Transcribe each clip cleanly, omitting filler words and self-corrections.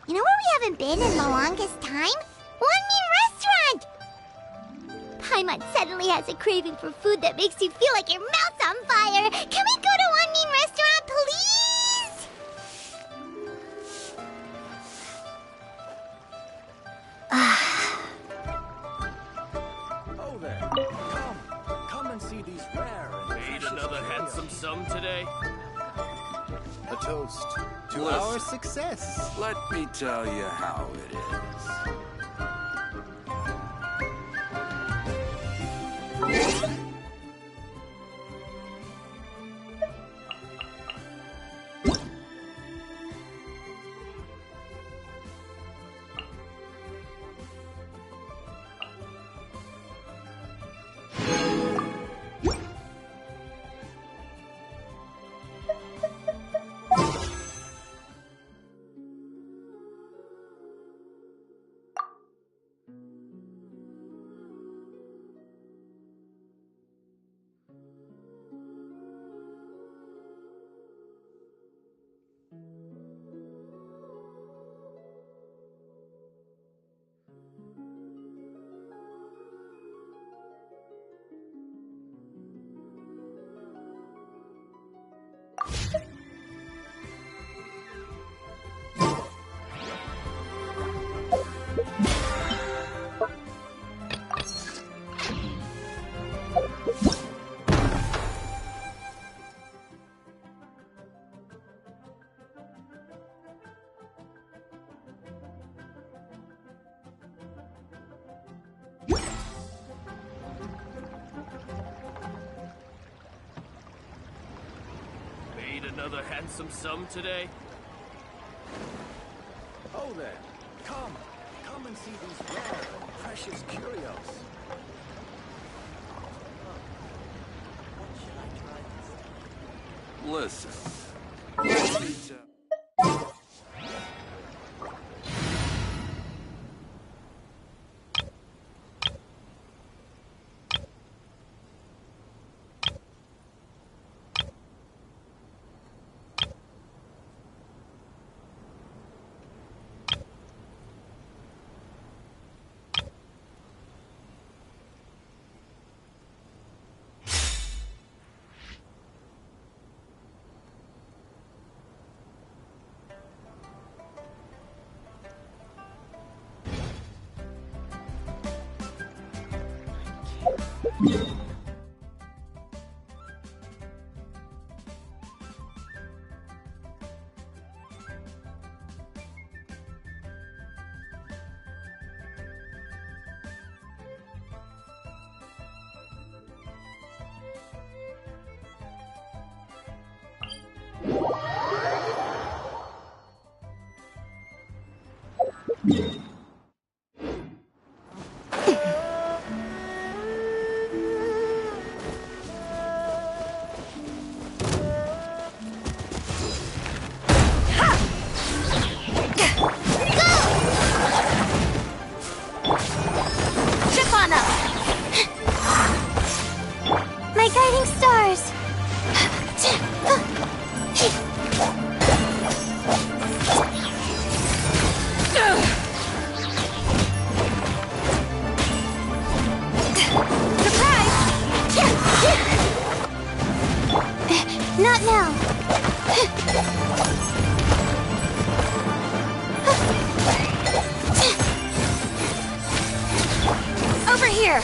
You know where we haven't been in the longest time? One Mean Restaurant! Paimon suddenly has a craving for food that makes you feel like your mouth's on fire. Can we go to One Mean Restaurant, please? Oh there. Come and see these rare and Made another handsome sum today. A toast to Listen. our success. Let me tell you how it is. Made another handsome sum today. Oh there. Come and see these rare and precious curios. What should I try this time? Listen. Let me tell- My guiding stars! Not now. Over here.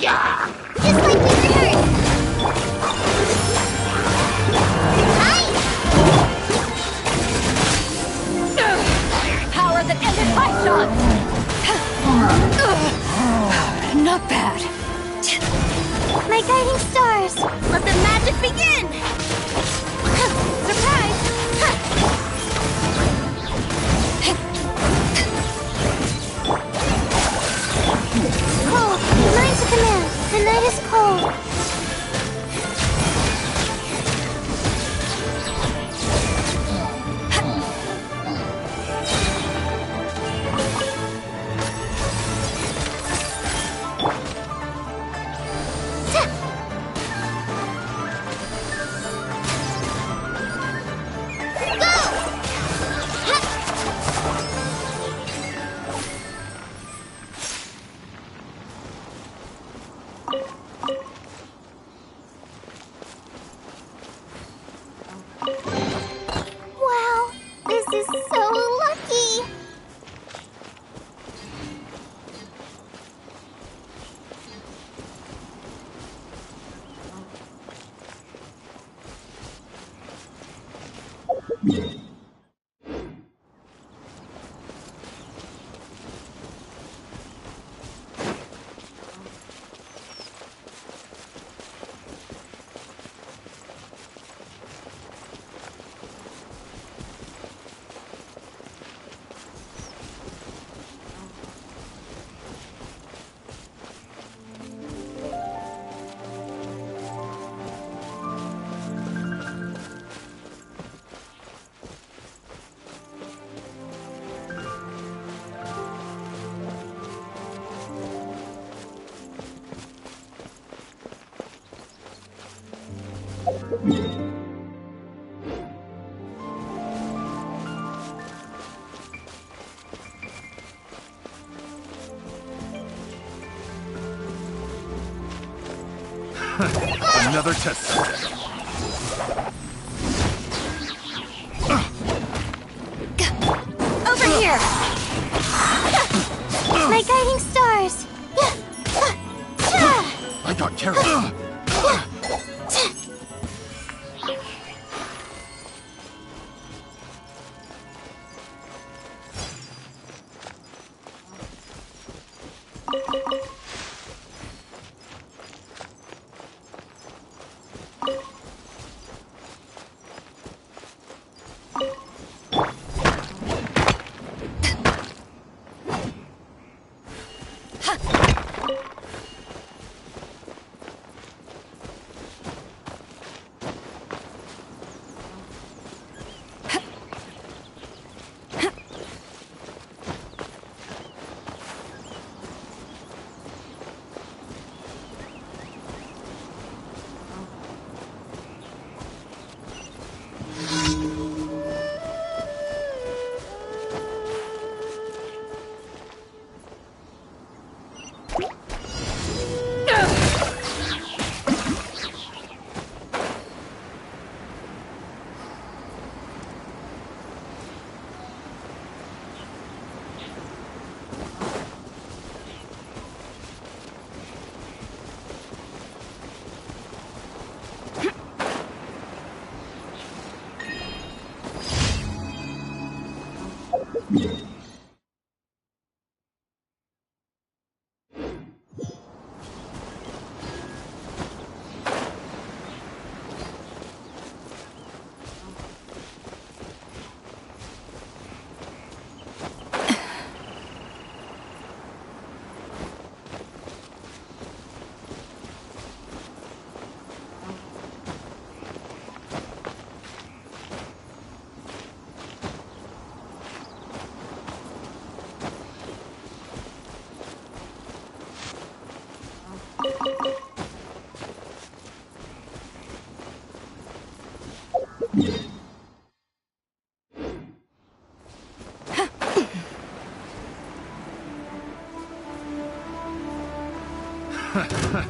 Just like we rehearsed! Power that ended my shot! Not bad. My guiding stars! Let the magic begin! Surprise! Cold. Mine's a command. The night is cold. Wow, this is so lucky! Another test subject. Over here! My guiding stars! I got carried.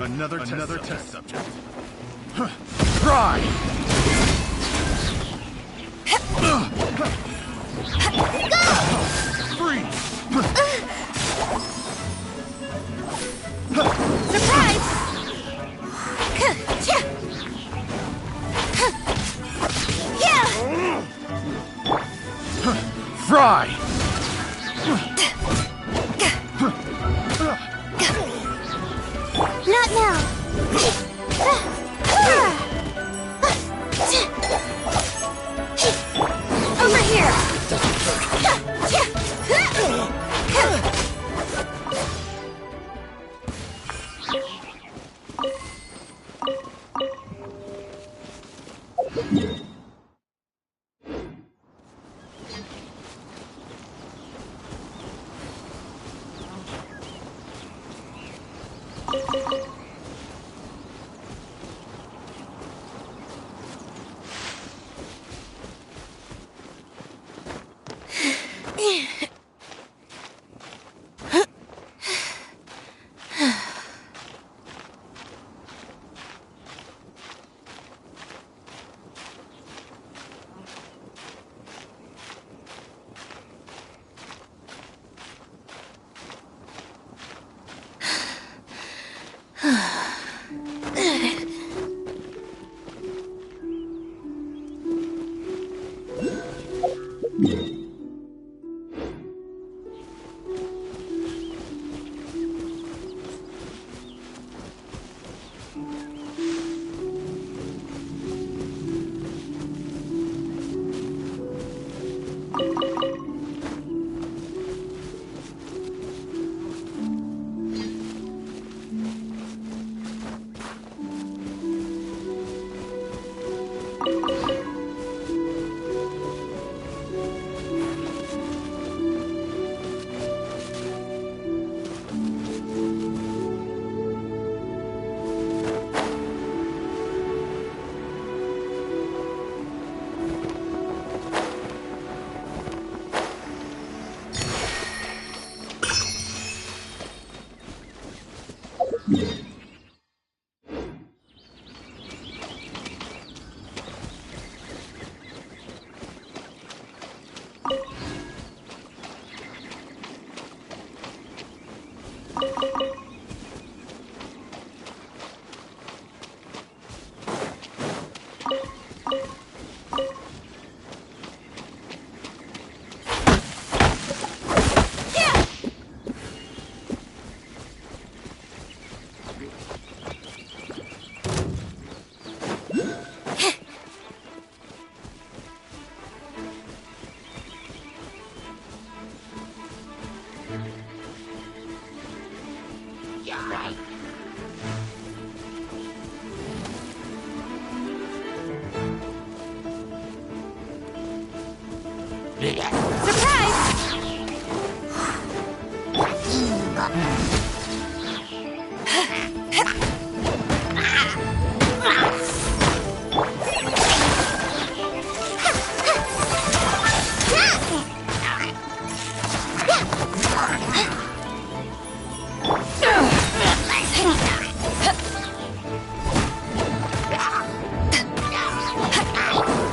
Another test subject. Try! Surprise! Not now. Over here!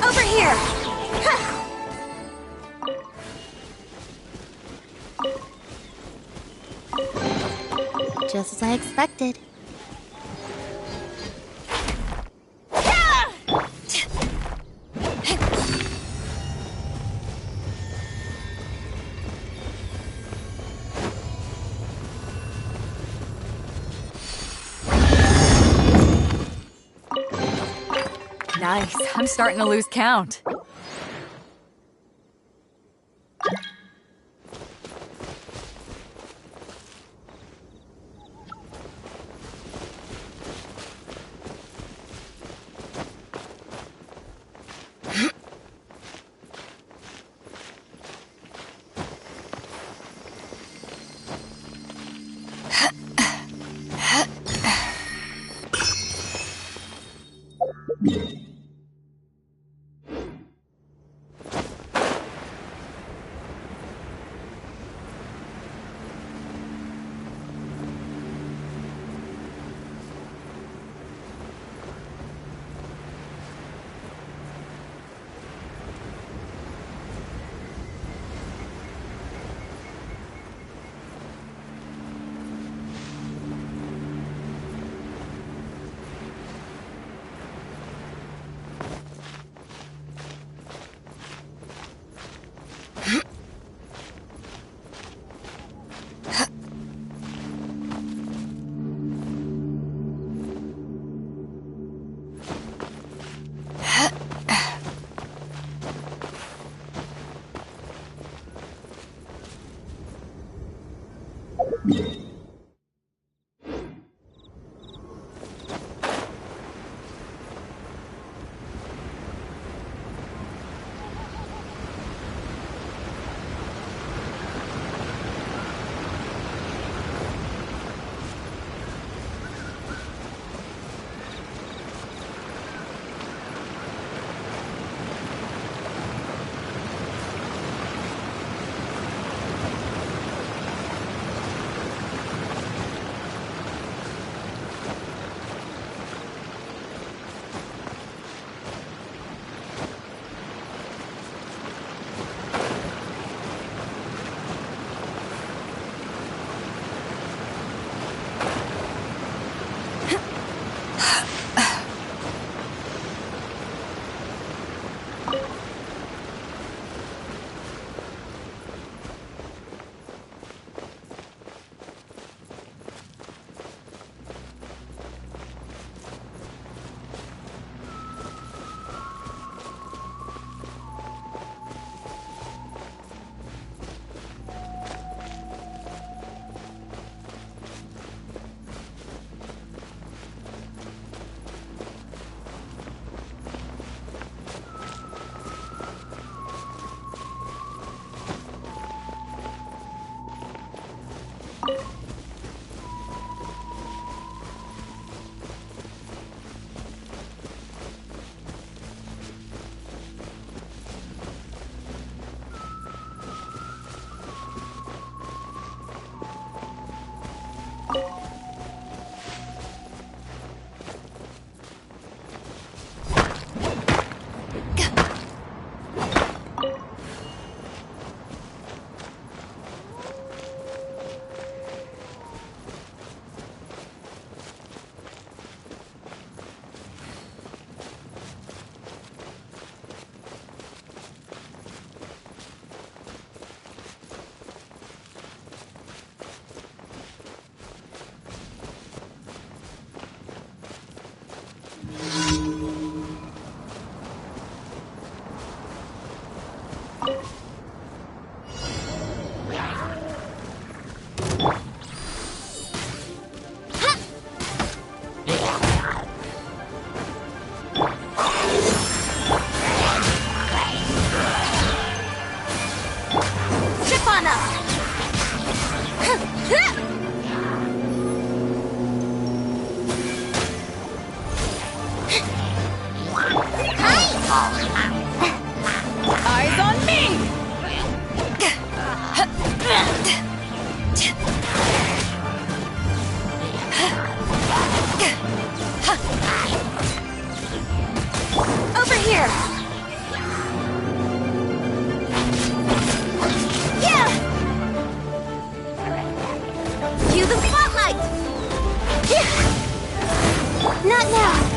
Over here! Just as I expected. Nice. I'm starting to lose count. Eyes on me! Over here! Yeah! Cue the spotlight! Not now.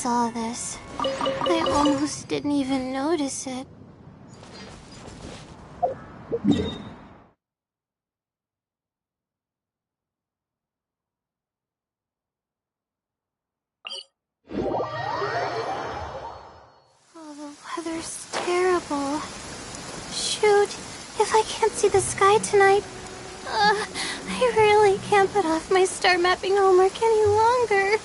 saw this. I almost didn't even notice it. Oh, the weather's terrible. Shoot, if I can't see the sky tonight, I really can't put off my star mapping homework any longer.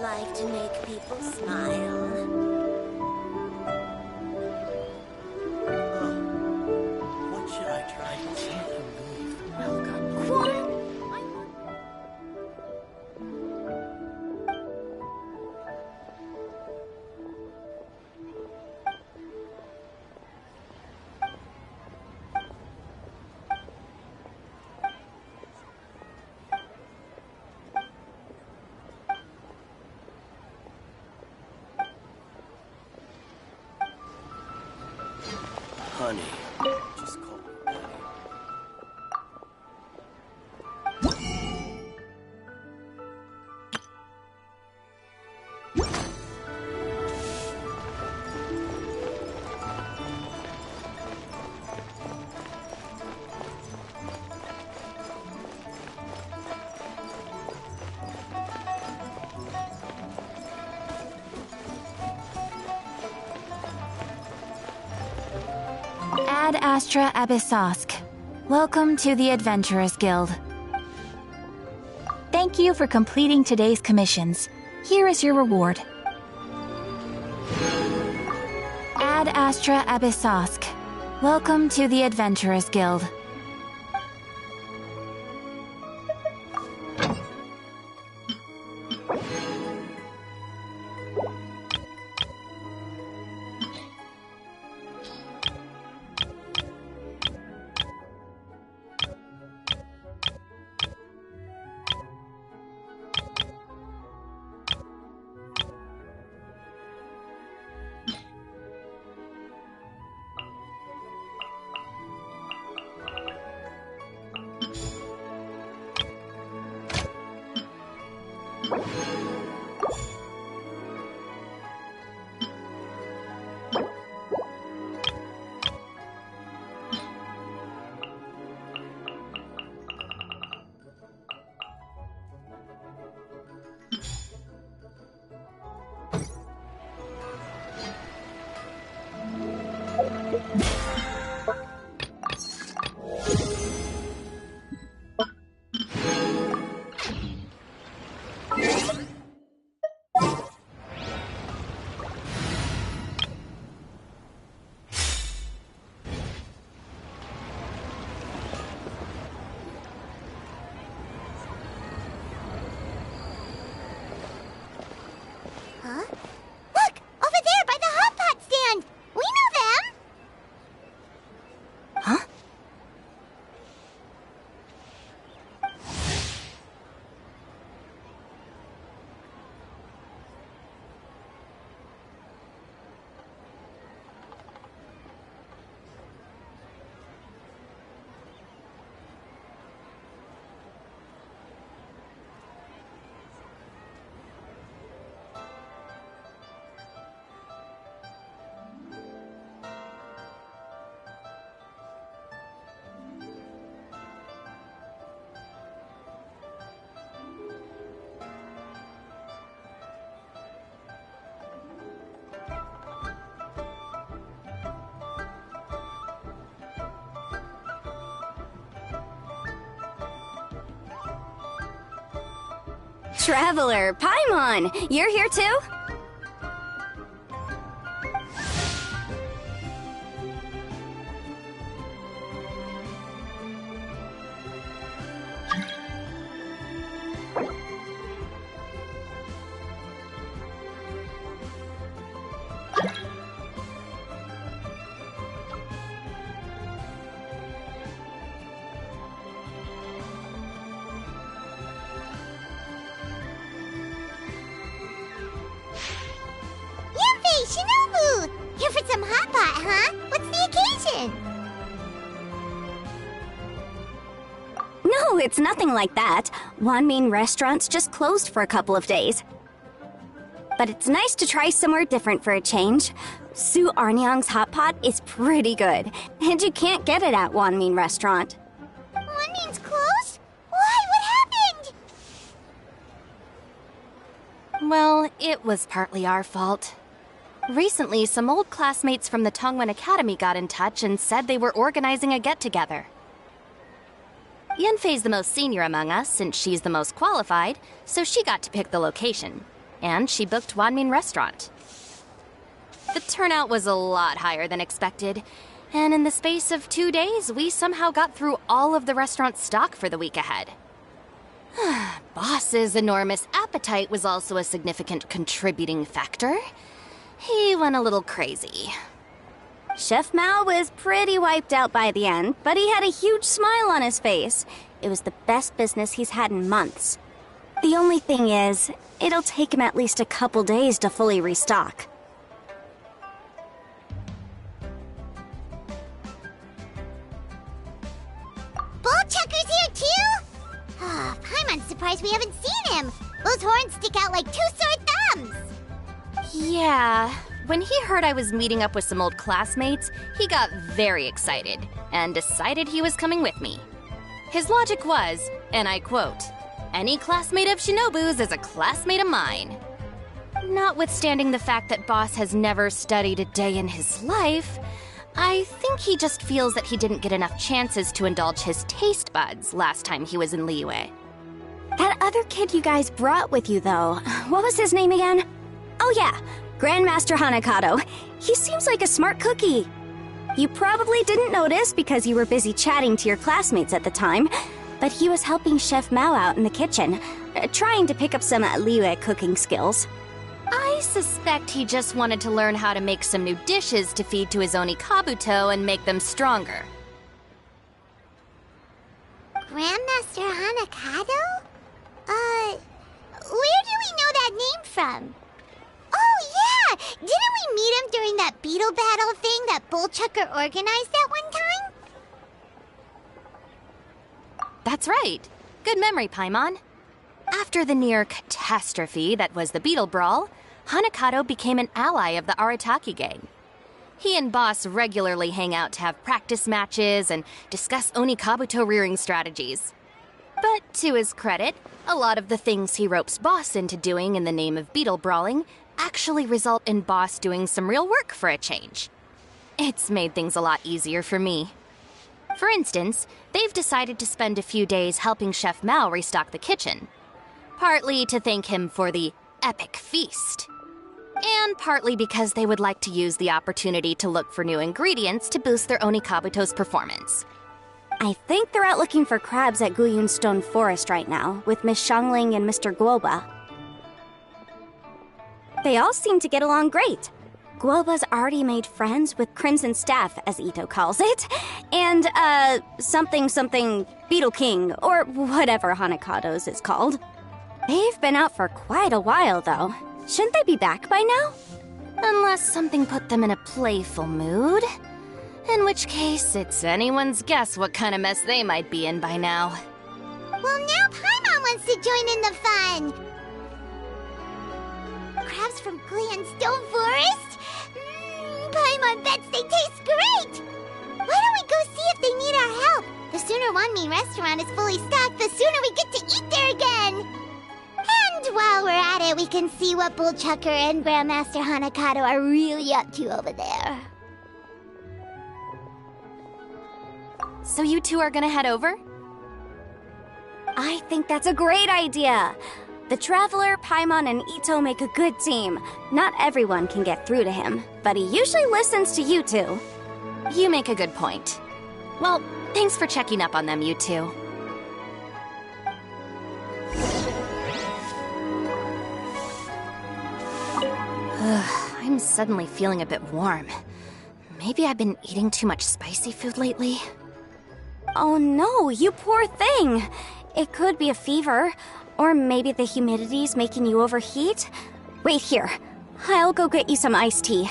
like to make people smile. What should I try? I can't believe Mel got Bunny. Just call me Bunny. Ad Astra Abyssosk. Welcome to the Adventurers Guild. Thank you for completing today's commissions. Here is your reward. Ad Astra Abyssosk. Welcome to the Adventurers Guild. Huh? Look! Over there by the hot pot stand! We know them! Huh? Traveler, Paimon, you're here too? Shinobu! Here for some hot pot, huh? What's the occasion? No, it's nothing like that. Wanmin Restaurant's just closed for a couple of days. But it's nice to try somewhere different for a change. Su Arnyang's hot pot is pretty good, and you can't get it at Wanmin Restaurant. Wanmin's closed? Why? What happened? Well, it was partly our fault. Recently, some old classmates from the Tongwen Academy got in touch and said they were organizing a get-together. Yenfei's the most senior among us, since she's the most qualified, so she got to pick the location. And she booked Wanmin Restaurant. The turnout was a lot higher than expected, and in the space of 2 days, we somehow got through all of the restaurant's stock for the week ahead. Boss's enormous appetite was also a significant contributing factor. He went a little crazy. Chef Mao was pretty wiped out by the end, but he had a huge smile on his face. It was the best business he's had in months. The only thing is, it'll take him at least a couple days to fully restock. stick out like two sore thumbs! Yeah, when he heard I was meeting up with some old classmates, he got very excited and decided he was coming with me. His logic was, and I quote, "Any classmate of Shinobu's is a classmate of mine." Notwithstanding the fact that Boss has never studied a day in his life, I think he just feels that he didn't get enough chances to indulge his taste buds last time he was in Liyue. That other kid you guys brought with you, though, what was his name again? Oh yeah, Grandmaster Hanakato. He seems like a smart cookie. You probably didn't notice because you were busy chatting to your classmates at the time, but he was helping Chef Mao out in the kitchen, trying to pick up some Liyue cooking skills. I suspect he just wanted to learn how to make some new dishes to feed to his Onikabuto and make them stronger. Grandmaster Hanakato? Where do we know that name from? Oh, yeah! Didn't we meet him during that beetle battle thing that Bullchucker organized at one time? That's right. Good memory, Paimon. After the near catastrophe that was the Beetle Brawl, Hanakato became an ally of the Arataki gang. He and Boss regularly hang out to have practice matches and discuss Onikabuto rearing strategies. But to his credit, a lot of the things he ropes Boss into doing in the name of beetle brawling actually result in Boss doing some real work for a change. It's made things a lot easier for me. For instance, they've decided to spend a few days helping Chef Mao restock the kitchen. Partly to thank him for the epic feast. And partly because they would like to use the opportunity to look for new ingredients to boost their Onikabuto's performance. I think they're out looking for crabs at Guyun Stone Forest right now, with Miss Shangling and Mr. Guoba. They all seem to get along great. Guoba's already made friends with Crimson Staff, as Ito calls it, and, something Beetle King, or whatever Hanakato's is called. They've been out for quite a while, though. Shouldn't they be back by now? Unless something put them in a playful mood. In which case, it's anyone's guess what kind of mess they might be in by now. Well, now Paimon wants to join in the fun! Crabs from Guyun Stone Forest? Paimon bets they taste great! Why don't we go see if they need our help? The sooner Wanmin restaurant is fully stocked, the sooner we get to eat there again! And while we're at it, we can see what Bullchucker and Grandmaster Hanakato are really up to over there. So you two are gonna head over? I think that's a great idea! The Traveler, Paimon, and Ito make a good team. Not everyone can get through to him, but he usually listens to you two. You make a good point. Well, thanks for checking up on them, you two. I'm suddenly feeling a bit warm. Maybe I've been eating too much spicy food lately? Oh no, you poor thing! It could be a fever, or maybe the humidity's making you overheat. Wait here, I'll go get you some iced tea.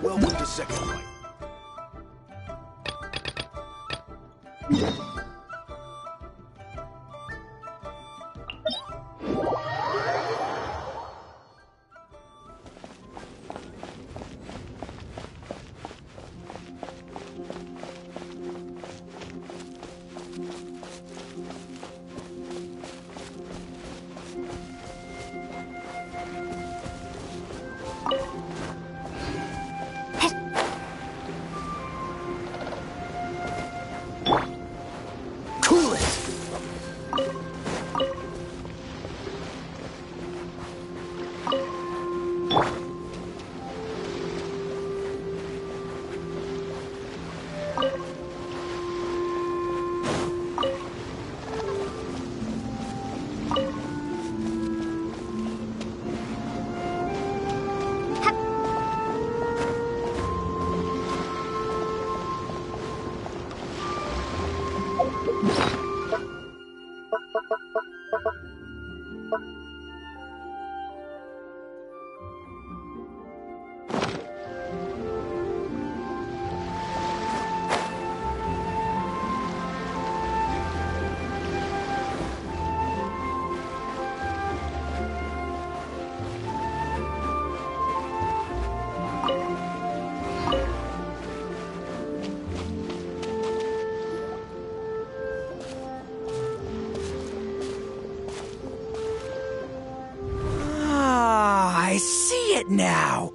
Welcome to Second Life. it now!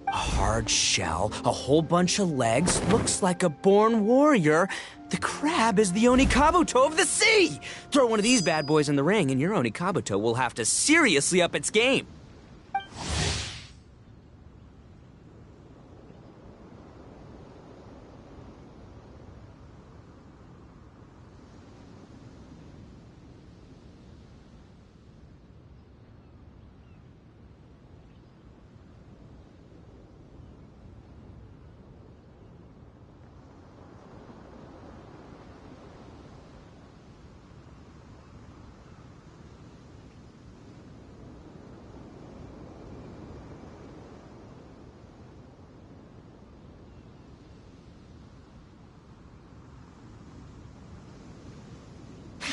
A hard shell, a whole bunch of legs, looks like a born warrior. The crab is the Onikabuto of the sea! Throw one of these bad boys in the ring and your Onikabuto will have to seriously up its game.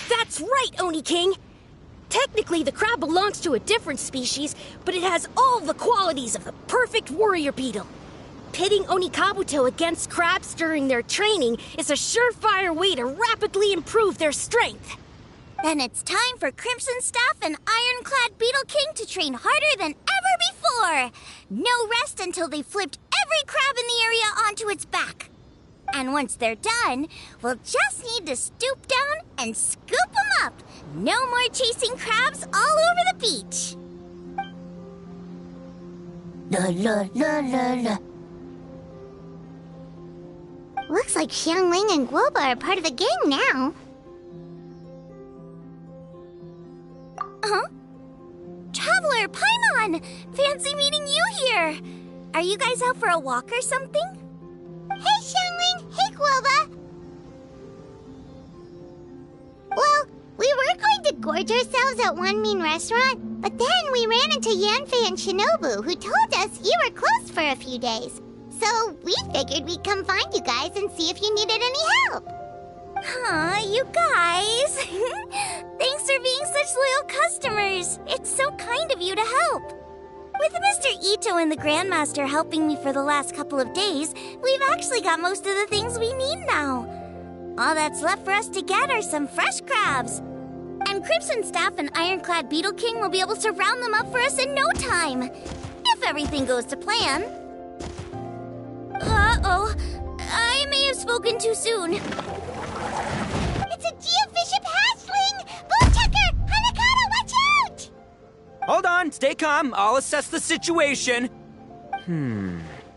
That's right, Oni King! Technically, the crab belongs to a different species, but it has all the qualities of the perfect warrior beetle. Pitting Onikabuto against crabs during their training is a surefire way to rapidly improve their strength. Then it's time for Crimson Staff and Ironclad Beetle King to train harder than ever before! No rest until they've flipped every crab in the area onto its back. And once they're done, we'll just need to stoop down and scoop them up. No more chasing crabs all over the beach. La la la la la. Looks like Xiangling and Guoba are part of the gang now. Huh? Traveler, Paimon! Fancy meeting you here! Are you guys out for a walk or something? Hey, Xiangling! Hey, Guoba! Well, we were going to gorge ourselves at One Mean Restaurant, but then we ran into Yanfei and Shinobu, who told us you were closed for a few days. So we figured we'd come find you guys and see if you needed any help. Aw, you guys! Thanks for being such loyal customers! It's so kind of you to help! With Mr. Ito and the Grandmaster helping me for the last couple of days, we've actually got most of the things we need now. All that's left for us to get are some fresh crabs. And Crimson Staff and Ironclad Beetle King will be able to round them up for us in no time. If everything goes to plan. Uh-oh. I may have spoken too soon. It's a Geofiship hatchling! Bootchecker! Hanakata, watch out! Hold on, stay calm. I'll assess the situation.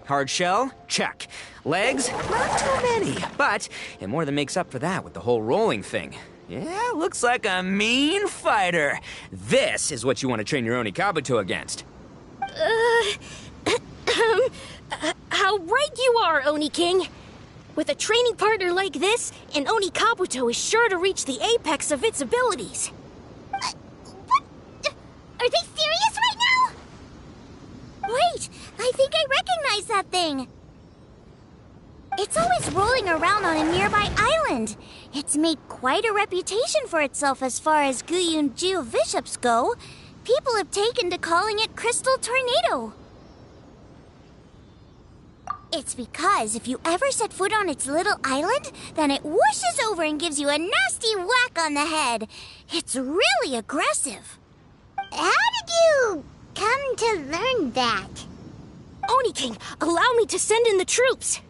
Hard shell? Check. Legs? Not too many, but it more than makes up for that with the whole rolling thing. Yeah, looks like a mean fighter. This is what you want to train your Onikabuto against. How right you are, Oni King! With a training partner like this, an Onikabuto is sure to reach the apex of its abilities. What? Are they serious right now? Wait, I think I recognize that thing. It's always rolling around on a nearby island. It's made quite a reputation for itself as far as Guyun Geoviships go. People have taken to calling it Crystal Tornado. It's because if you ever set foot on its little island, then it whooshes over and gives you a nasty whack on the head. It's really aggressive. How did you come to learn that? Oni King, allow me to send in the troops.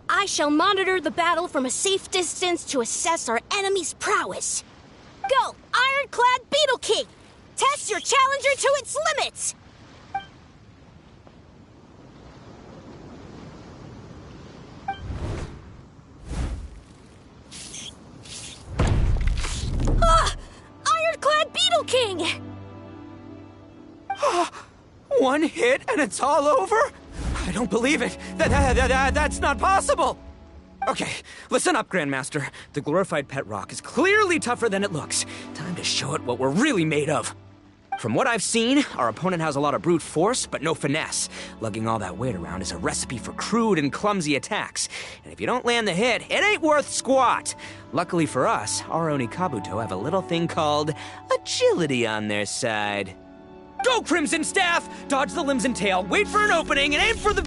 I shall monitor the battle from a safe distance to assess our enemy's prowess. Go, Ironclad Beetle King! Test your challenger to its limits! Ironclad Beetle King! One hit and it's all over? I don't believe it. That's not possible. Okay, listen up, Grandmaster. The glorified pet rock is clearly tougher than it looks. Time to show it what we're really made of. From what I've seen, our opponent has a lot of brute force, but no finesse. Lugging all that weight around is a recipe for crude and clumsy attacks. And if you don't land the hit, it ain't worth squat. Luckily for us, our Onikabuto have a little thing called agility on their side. Go, Crimson Staff! Dodge the limbs and tail, wait for an opening, and aim for the...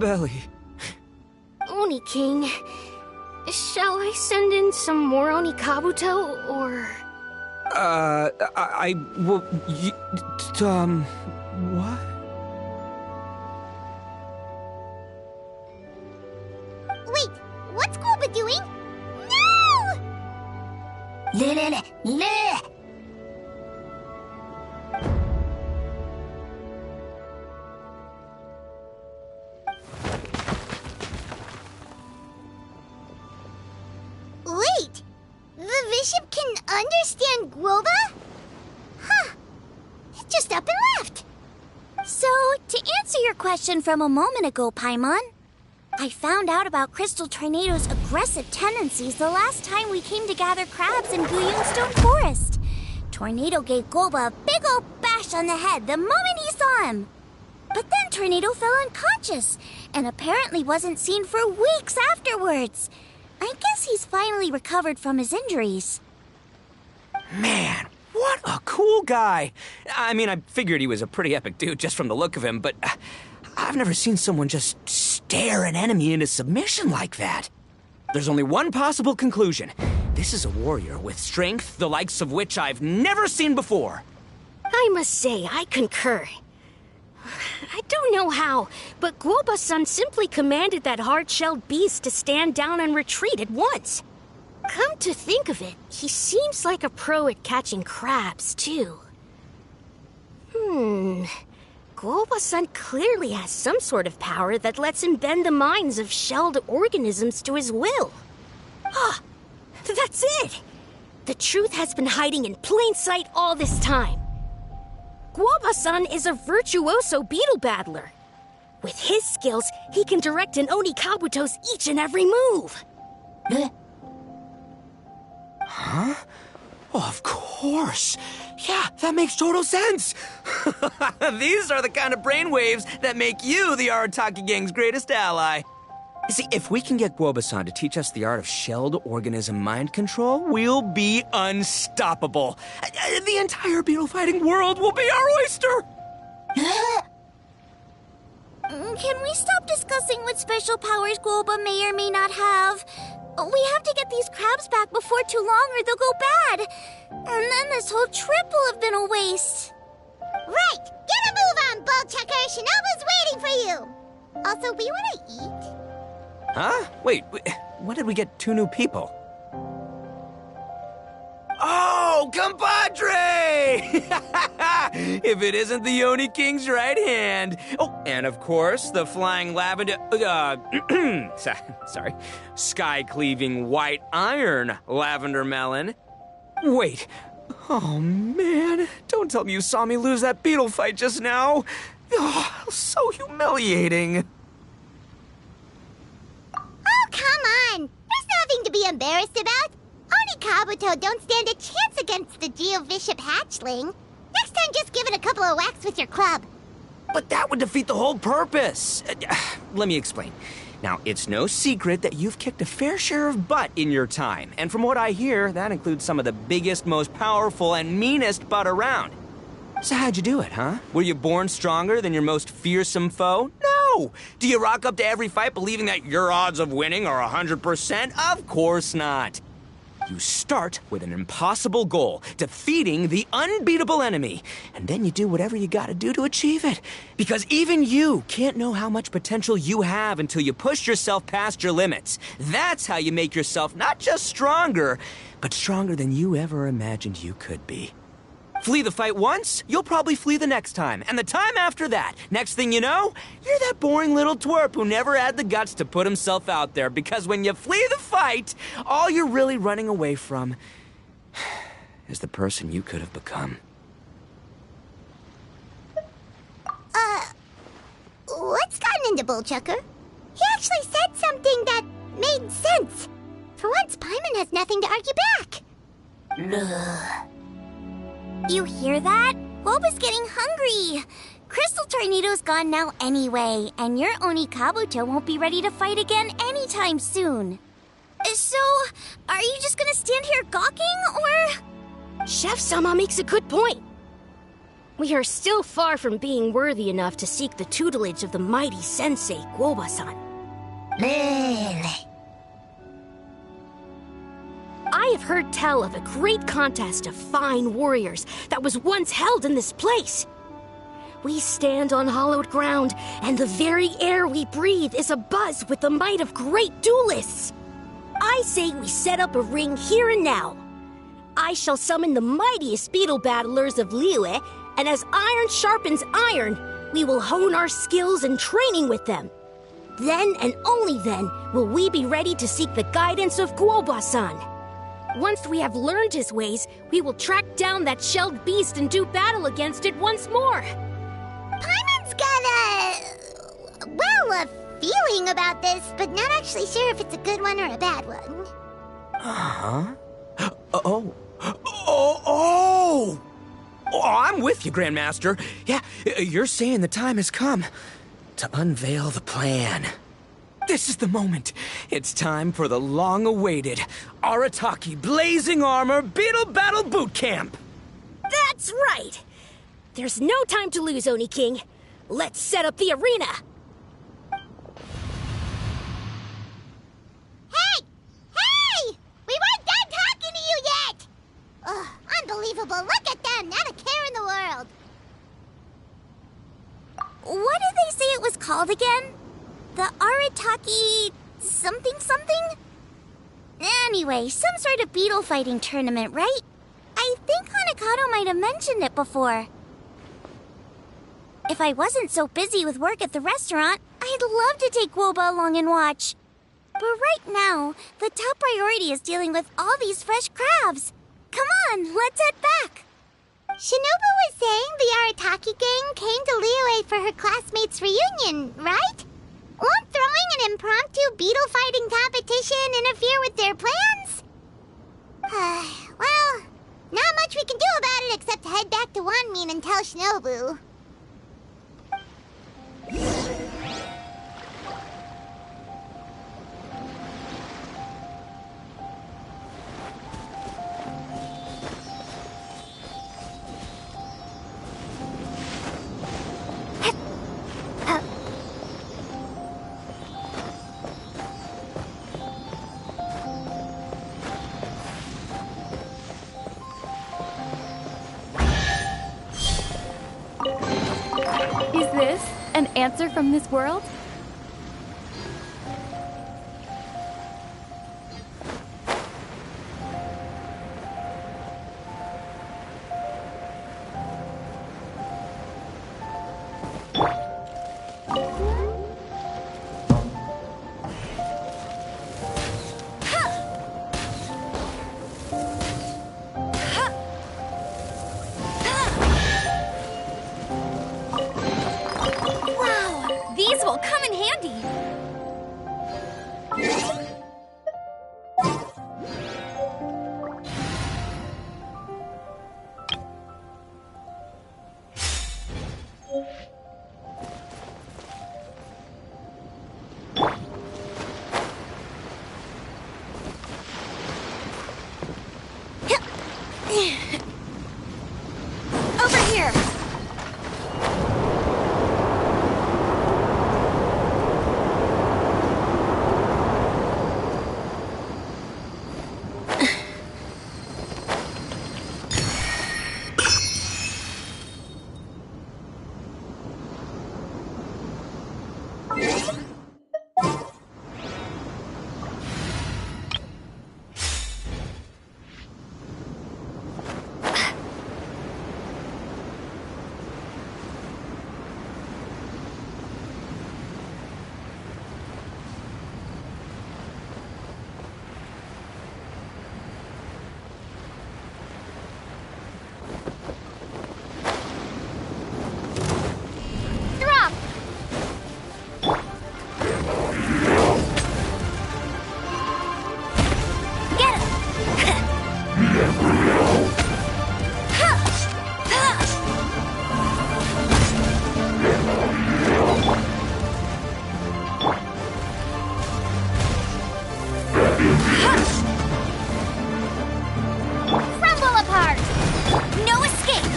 belly. Oni King, shall I send in some more Onikabuto, or...? What? Wait, what's Goba doing? No! Wait, the bishop can understand Guoba? Huh. It just up and left. So, to answer your question from a moment ago, Paimon, I found out about Crystal Tornado's aggressive tendencies the last time we came to gather crabs in Guyunstone Forest. Tornado gave Goba a big old bash on the head the moment he saw him. But then Tornado fell unconscious, and apparently wasn't seen for weeks afterwards. I guess he's finally recovered from his injuries. Man, what a cool guy. I mean, I figured he was a pretty epic dude just from the look of him, but I've never seen someone just stare an enemy into submission like that. There's only one possible conclusion. This is a warrior with strength the likes of which I've never seen before. I must say, I concur. I don't know how, but Guoba-san simply commanded that hard-shelled beast to stand down and retreat at once. Come to think of it, he seems like a pro at catching crabs, too. Guoba-san clearly has some sort of power that lets him bend the minds of shelled organisms to his will. Ah, that's it! The truth has been hiding in plain sight all this time. Guoba-san is a virtuoso beetle battler. With his skills, he can direct an Onikabuto's each and every move. Huh? Oh, of course. Yeah, that makes total sense. These are the kind of brainwaves that make you the Arataki Gang's greatest ally. You see, if we can get Guoba-san to teach us the art of shelled organism mind control, we'll be unstoppable. The entire beetle fighting world will be our oyster. Can we stop discussing what special powers Guoba may or may not have? We have to get these crabs back before too long or they'll go bad. And then this whole trip will have been a waste. Right! Get a move on, Bullchucker! Shinobu's waiting for you! Also, we want to eat? Huh? Wait, when did we get 2 new people? Oh, compadre! If it isn't the Oni King's right hand. Oh, and of course, the flying lavender... sorry. Sky-cleaving white iron lavender melon. Wait. Oh, man. Don't tell me you saw me lose that beetle fight just now. Oh, so humiliating. Oh, come on! There's nothing to be embarrassed about. Onikabuto don't stand a chance against the Geo-Bishop hatchling. Next time, just give it a couple of whacks with your club. But that would defeat the whole purpose. Let me explain. Now, it's no secret that you've kicked a fair share of butt in your time. And from what I hear, that includes some of the biggest, most powerful, and meanest butt around. So how'd you do it, huh? Were you born stronger than your most fearsome foe? No! Do you rock up to every fight believing that your odds of winning are 100%? Of course not. You start with an impossible goal, defeating the unbeatable enemy. And then you do whatever you gotta do to achieve it. Because even you can't know how much potential you have until you push yourself past your limits. That's how you make yourself not just stronger, but stronger than you ever imagined you could be. Flee the fight once, you'll probably flee the next time. And the time after that, next thing you know, you're that boring little twerp who never had the guts to put himself out there. Because when you flee the fight, all you're really running away from is the person you could have become. What's gotten into Bullchucker? He actually said something that made sense. For once, Paimon has nothing to argue back. You hear that? Guoba's getting hungry. Crystal Tornado's gone now anyway, and your Onikabuto won't be ready to fight again anytime soon. So, are you just gonna stand here gawking, or...? Chef Sama makes a good point. We are still far from being worthy enough to seek the tutelage of the mighty sensei, Guoba-san. I have heard tell of a great contest of fine warriors that was once held in this place. We stand on hallowed ground, and the very air we breathe is abuzz with the might of great duelists. I say we set up a ring here and now. I shall summon the mightiest beetle battlers of Liyue, and as iron sharpens iron, we will hone our skills and training with them. Then and only then will we be ready to seek the guidance of Guoba-san. Once we have learned his ways, we will track down that shelled beast and do battle against it once more. Paimon's got a feeling about this, but not actually sure if it's a good one or a bad one. Uh-huh. Oh, I'm with you, Grandmaster. Yeah, you're saying the time has come to unveil the plan. This is the moment. It's time for the long-awaited Arataki Blazing Armor Beetle Battle Boot Camp. That's right! There's no time to lose, Oni King. Let's set up the arena. Hey! Hey! We weren't done talking to you yet! Ugh, unbelievable. Look at them, not a care in the world. What did they say it was called again? The Arataki something something? Anyway, some sort of beetle fighting tournament, right? I think Hanakato might have mentioned it before. If I wasn't so busy with work at the restaurant, I'd love to take Guoba along and watch. But right now, the top priority is dealing with all these fresh crabs. Come on, let's head back. Shinobu was saying the Arataki gang came to Liyue for her classmates' reunion, right? Won't throwing an impromptu beetle fighting competition interfere with their plans? Well, not much we can do about it except head back to Wanmin and tell Shinobu. Is this an answer from this world? These will come in handy. Over here. Crumble apart! No escape!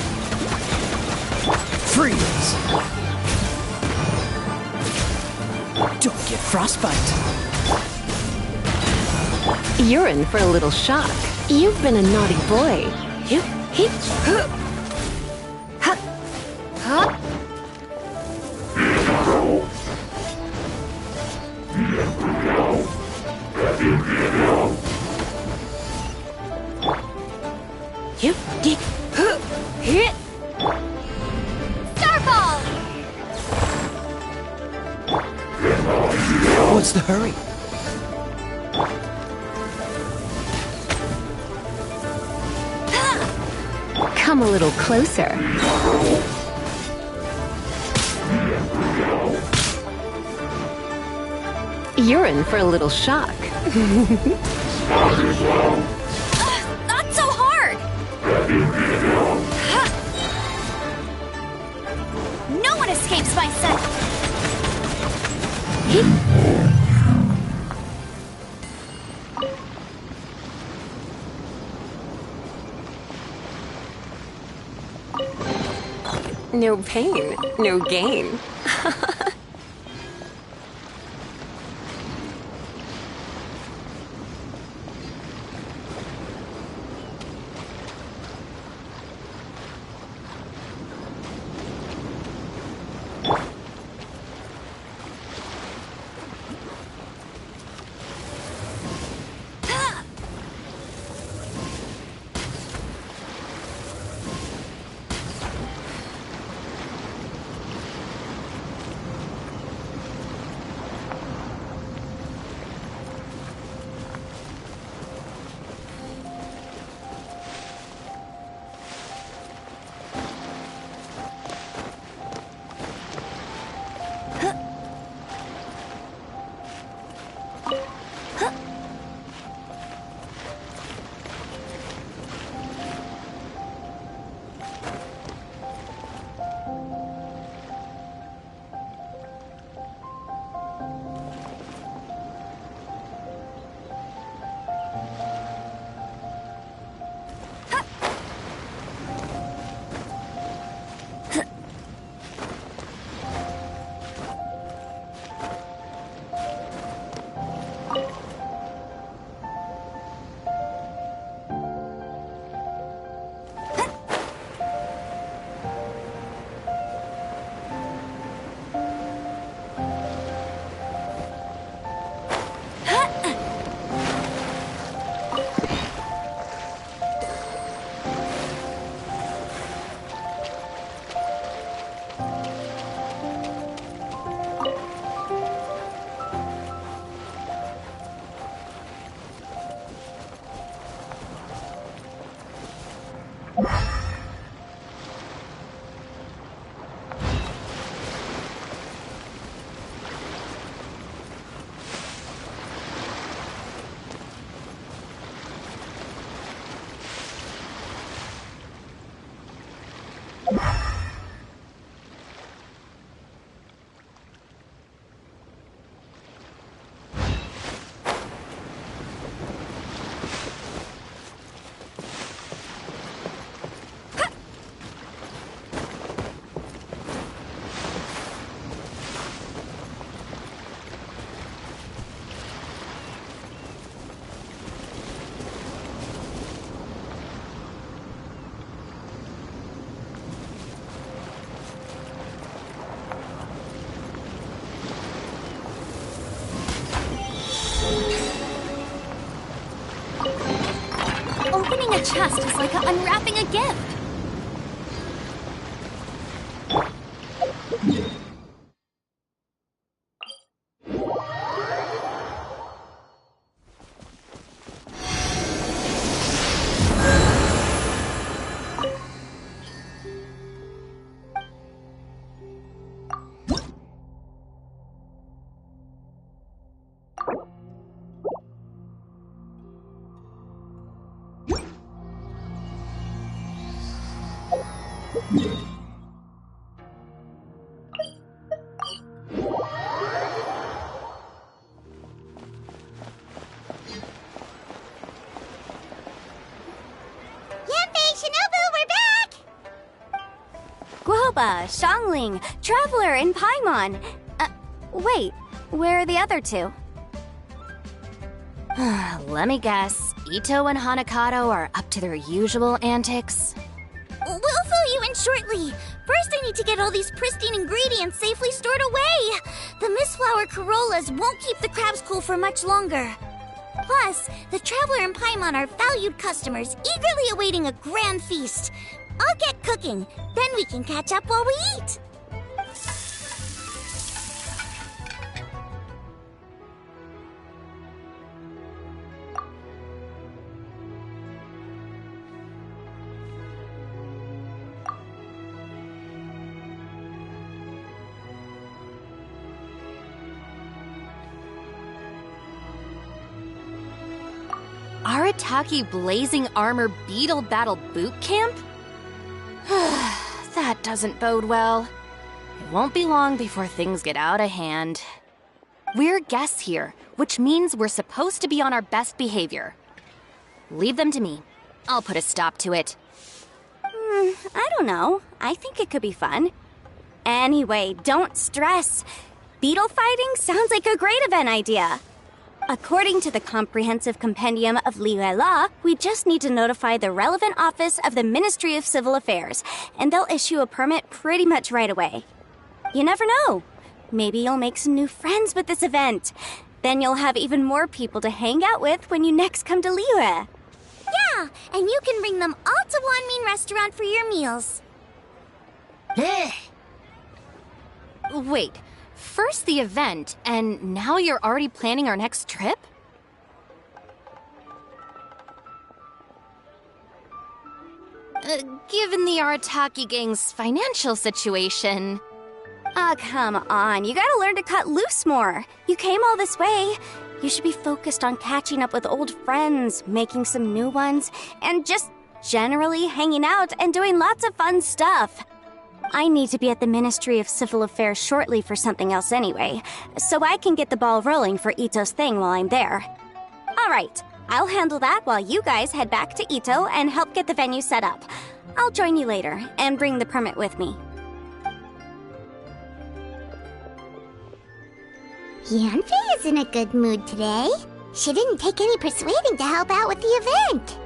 frostbite. You're in for a little shock. You've been a naughty boy. Hip, hip, huh. Huh. Huh. Hip, dip, huh. Hit. Starfall! What's the hurry? Come a little closer. You're in for a little shock. Not so hard! No one escapes my sight! No pain, no gain. Opening a chest is like unwrapping a gift. Guoba, Xiangling, Traveler, and Paimon. Wait, Where are the other two? Let me guess. Ito and Hanakato are up to their usual antics? We'll fill you in shortly. First, I need to get all these pristine ingredients safely stored away. The mistflower corollas won't keep the crabs cool for much longer. Plus, the Traveler and Paimon are valued customers, eagerly awaiting a grand feast. I'll get cooking, then we can catch up while we eat. Arataki Blazing Armor Beetle Battle Boot Camp? That doesn't bode well. It won't be long before things get out of hand. We're guests here, which means we're supposed to be on our best behavior. Leave them to me. I'll put a stop to it. I don't know. I think it could be fun. Anyway, don't stress. Beetle fighting sounds like a great event idea. According to the Comprehensive Compendium of Liyue Law, we just need to notify the relevant office of the Ministry of Civil Affairs, and they'll issue a permit pretty much right away. You never know. Maybe you'll make some new friends with this event. Then you'll have even more people to hang out with when you next come to Liyue. Yeah, and you can bring them all to Wanmin Restaurant for your meals. Wait, first the event, and now you're already planning our next trip? Given the Arataki gang's financial situation... Ah, come on. You gotta learn to cut loose more. You came all this way. You should be focused on catching up with old friends, making some new ones, and just generally hanging out and doing lots of fun stuff. I need to be at the Ministry of Civil Affairs shortly for something else anyway, so I can get the ball rolling for Ito's thing while I'm there. Alright, I'll handle that while you guys head back to Ito and help get the venue set up. I'll join you later and bring the permit with me. Yanfei is in a good mood today. She didn't take any persuading to help out with the event.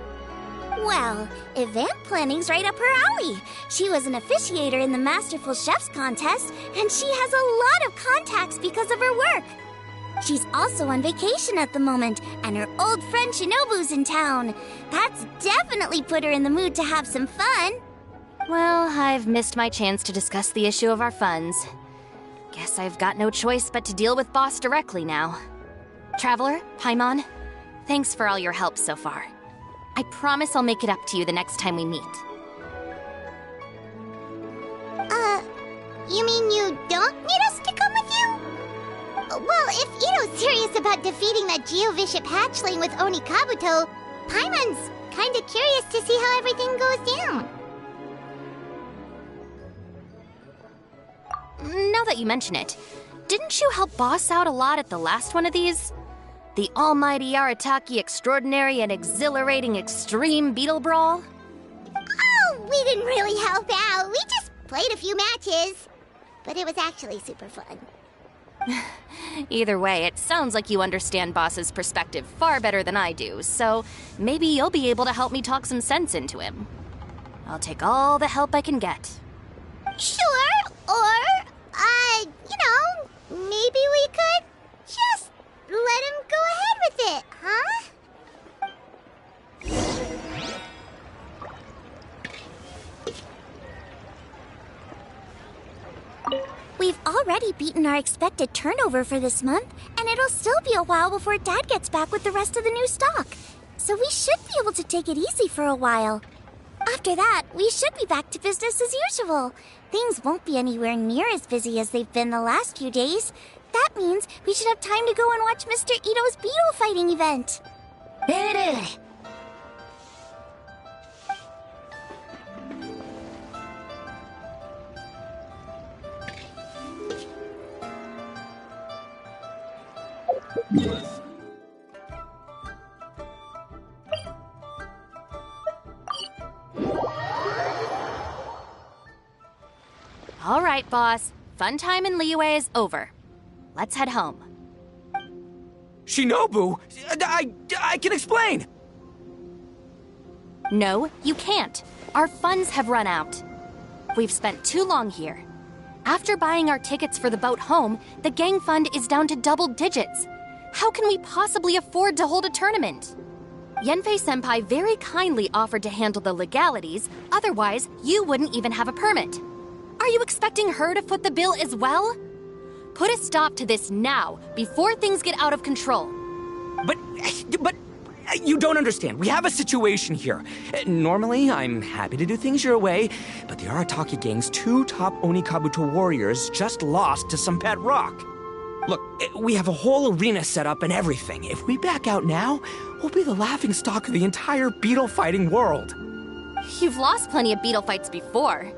Well, event planning's right up her alley. She was an officiator in the Masterful Chefs contest, and she has a lot of contacts because of her work. She's also on vacation at the moment, and her old friend Shinobu's in town. That's definitely put her in the mood to have some fun. Well, I've missed my chance to discuss the issue of our funds. Guess I've got no choice but to deal with Boss directly now. Traveler, Paimon, thanks for all your help so far. I promise I'll make it up to you the next time we meet. You mean you don't need us to come with you? Well, if Ito's serious about defeating that Geovishap hatchling with Oni Kabuto, Paimon's kinda curious to see how everything goes down. Now that you mention it, didn't you help Boss out a lot at the last one of these? The almighty Arataki extraordinary and exhilarating extreme beetle brawl? Oh, we didn't really help out. We just played a few matches. But it was actually super fun. Either way, it sounds like you understand Boss's perspective far better than I do, so maybe you'll be able to help me talk some sense into him. I'll take all the help I can get. Sure, or, maybe we could just let him go ahead with it, huh? We've already beaten our expected turnover for this month, and it'll still be a while before Dad gets back with the rest of the new stock. So we should be able to take it easy for a while. After that, we should be back to business as usual. Things won't be anywhere near as busy as they've been the last few days. That means we should have time to go and watch Mr. Ito's beetle fighting event. All right, Boss. Fun time in Liyue is over. Let's head home. Shinobu, I can explain. No, you can't. Our funds have run out. We've spent too long here. After buying our tickets for the boat home, the gang fund is down to double digits. How can we possibly afford to hold a tournament? Yenfei-senpai very kindly offered to handle the legalities, otherwise you wouldn't even have a permit. Are you expecting her to foot the bill as well? Put a stop to this now, before things get out of control. But you don't understand. We have a situation here. Normally, I'm happy to do things your way, but the Arataki gang's 2 top Onikabuto warriors just lost to some pet rock. Look, we have a whole arena set up and everything. If we back out now, we'll be the laughingstock of the entire beetle fighting world. You've lost plenty of beetle fights before.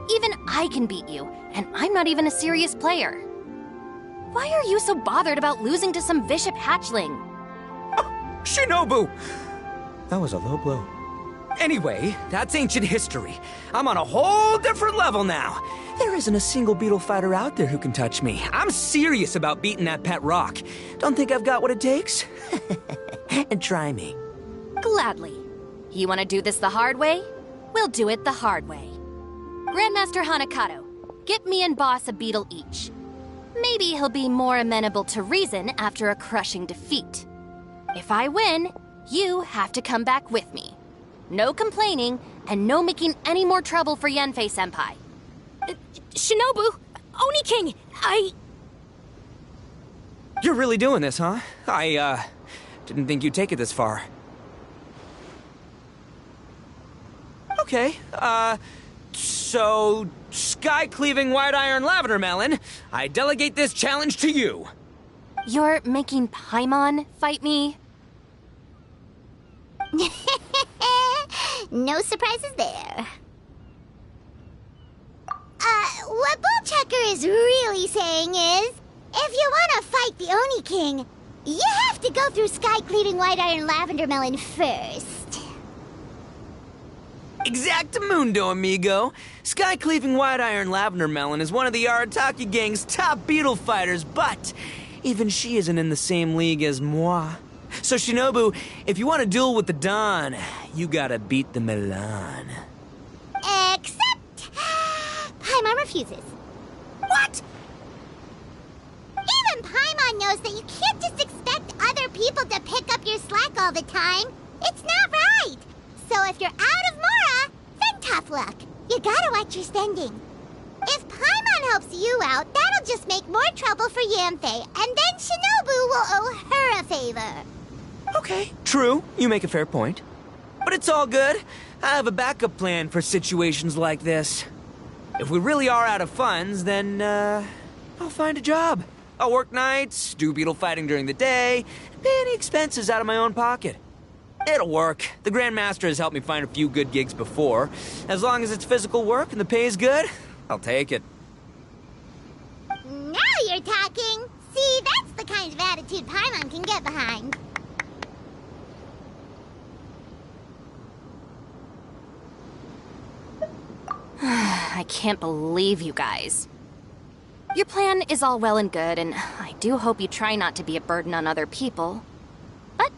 Even I can beat you, and I'm not even a serious player. Why are you so bothered about losing to some bishop hatchling? Shinobu! That was a low blow. Anyway, that's ancient history. I'm on a whole different level now. There isn't a single beetle fighter out there who can touch me. I'm serious about beating that pet rock. Don't think I've got what it takes? And try me. Gladly. You want to do this the hard way? We'll do it the hard way. Grandmaster Hanakato, get me and Boss a beetle each. Maybe he'll be more amenable to reason after a crushing defeat. If I win, you have to come back with me. No complaining, and no making any more trouble for Yenfei-senpai. Shinobu! Oni King! You're really doing this, huh? I didn't think you'd take it this far. Okay, so... Sky-cleaving white iron lavender melon, I delegate this challenge to you. You're making Paimon fight me? No surprises there. What Bullchecker is really saying is, if you want to fight the Oni King, you have to go through Sky-cleaving white iron lavender melon first. Exactamundo, amigo. Sky-cleaving white iron lavender melon is one of the Arataki gang's top beetle fighters, but even she isn't in the same league as moi. So Shinobu, if you want to duel with the Don, you gotta beat the Milan. Except... Paimon refuses. What? Even Paimon knows that you can't just expect other people to pick up your slack all the time. It's not right. So if you're out of Mora, then tough luck. You gotta watch your spending. If Paimon helps you out, that'll just make more trouble for Yanfei, and then Shinobu will owe her a favor. Okay, true. You make a fair point. But it's all good. I have a backup plan for situations like this. If we really are out of funds, then, I'll find a job. I'll work nights, do beetle fighting during the day, and pay any expenses out of my own pocket. It'll work. The Grandmaster has helped me find a few good gigs before. As long as it's physical work and the pay is good, I'll take it. Now you're talking. See, that's the kind of attitude Paimon can get behind. I can't believe you guys. Your plan is all well and good, and I do hope you try not to be a burden on other people. But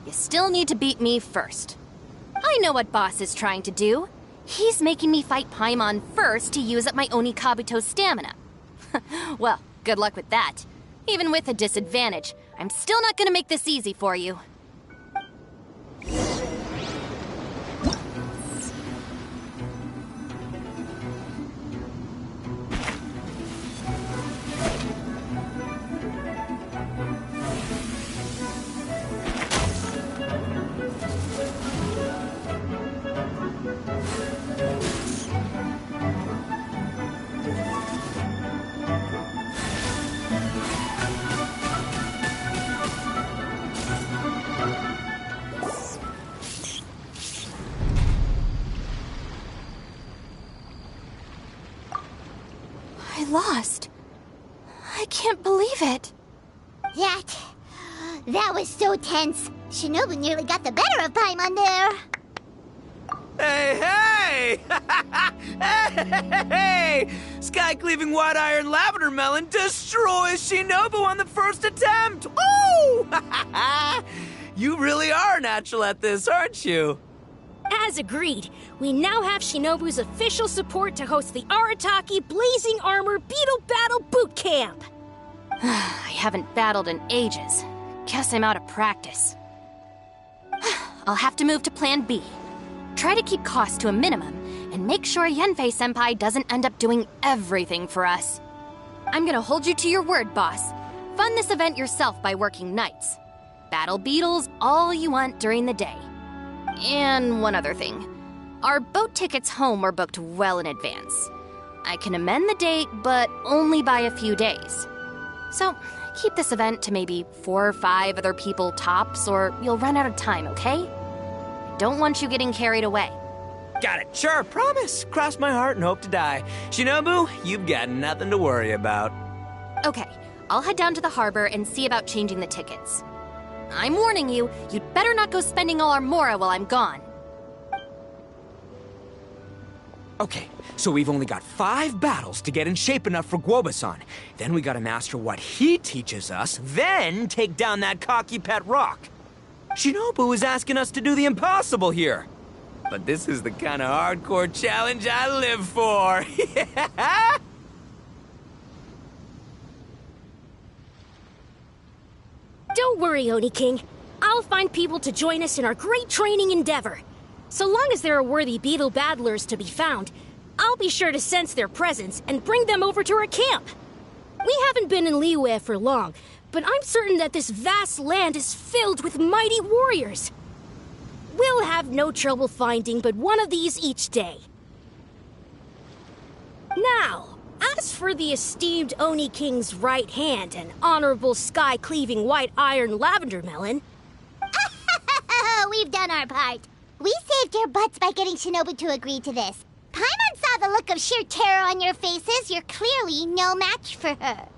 you still need to beat me first. I know what Boss is trying to do. He's making me fight Paimon first to use up my Oni Kabuto stamina. Well, good luck with that. Even with a disadvantage, I'm still not gonna make this easy for you. I lost. I can't believe it. That was so tense. Shinobu nearly got the better of Paimon there. Hey! Hey! Sky-cleaving white iron lavender melon destroys Shinobu on the first attempt! Woo! You really are natural at this, aren't you? As agreed, we now have Shinobu's official support to host the Arataki Blazing Armor Beetle Battle Boot Camp. I haven't battled in ages. Guess I'm out of practice. I'll have to move to Plan B. Try to keep costs to a minimum, and make sure Yenfei-senpai doesn't end up doing everything for us. I'm gonna hold you to your word, boss. Fund this event yourself by working nights. Battle beetles all you want during the day. And one other thing. Our boat tickets home were booked well in advance. I can amend the date, but only by a few days. So, keep this event to maybe 4 or 5 other people tops, or you'll run out of time, okay? I don't want you getting carried away. Got it. Sure, promise. Cross my heart and hope to die. Shinobu, you've got nothing to worry about. Okay, I'll head down to the harbor and see about changing the tickets. I'm warning you, you'd better not go spending all our mora while I'm gone. Okay, so we've only got 5 battles to get in shape enough for Guoba-san. Then we gotta master what he teaches us, then take down that cocky pet rock. Shinobu is asking us to do the impossible here. But this is the kind of hardcore challenge I live for. Yeah. Don't worry, Oni King. I'll find people to join us in our great training endeavor. So long as there are worthy beetle battlers to be found, I'll be sure to sense their presence and bring them over to our camp. We haven't been in Liyue for long, but I'm certain that this vast land is filled with mighty warriors. We'll have no trouble finding but one of these each day. Now, as for the esteemed Oni King's right hand and honorable sky-cleaving white iron lavender melon... We've done our part. We saved your butts by getting Shinobu to agree to this. Paimon saw the look of sheer terror on your faces. You're clearly no match for her.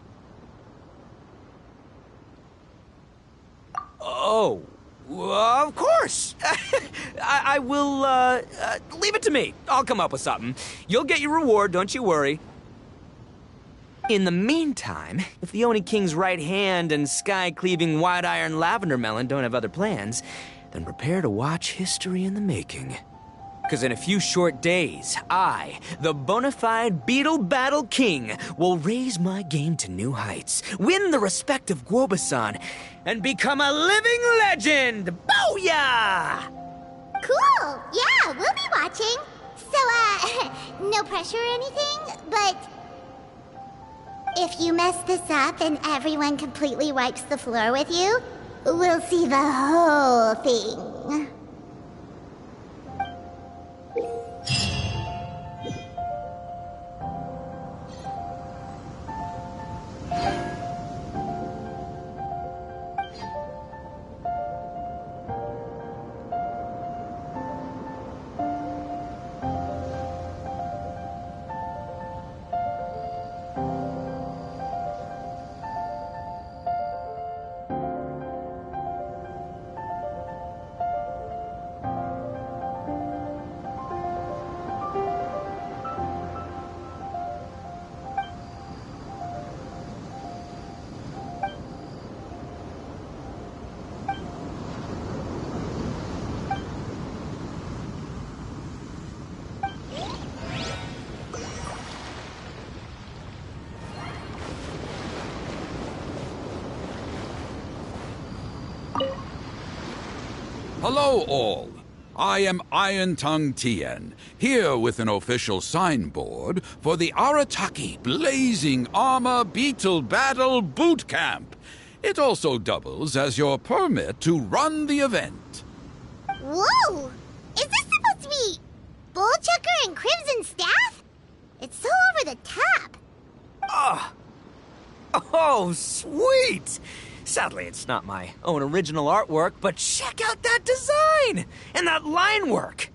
Oh, of course. I will, leave it to me. I'll come up with something. You'll get your reward, don't you worry. In the meantime, if the Oni King's right hand and sky-cleaving white iron lavender melon don't have other plans, then prepare to watch history in the making. Because in a few short days, I, the bona fide Beetle Battle King, will raise my game to new heights, win the respect of Guoba-san, and become a living legend! Booyah! Cool! Yeah, we'll be watching. So, no pressure or anything, but... if you mess this up and everyone completely wipes the floor with you, we'll see the whole thing. Hello, all. I am Iron Tongue Tien, here with an official signboard for the Arataki Blazing Armor Beetle Battle Boot Camp. It also doubles as your permit to run the event. Whoa! Is this supposed to be Bullchucker and Crimson Staff? It's so over the top. Oh, sweet! Sadly, it's not my own original artwork, but check out that design! And that line work!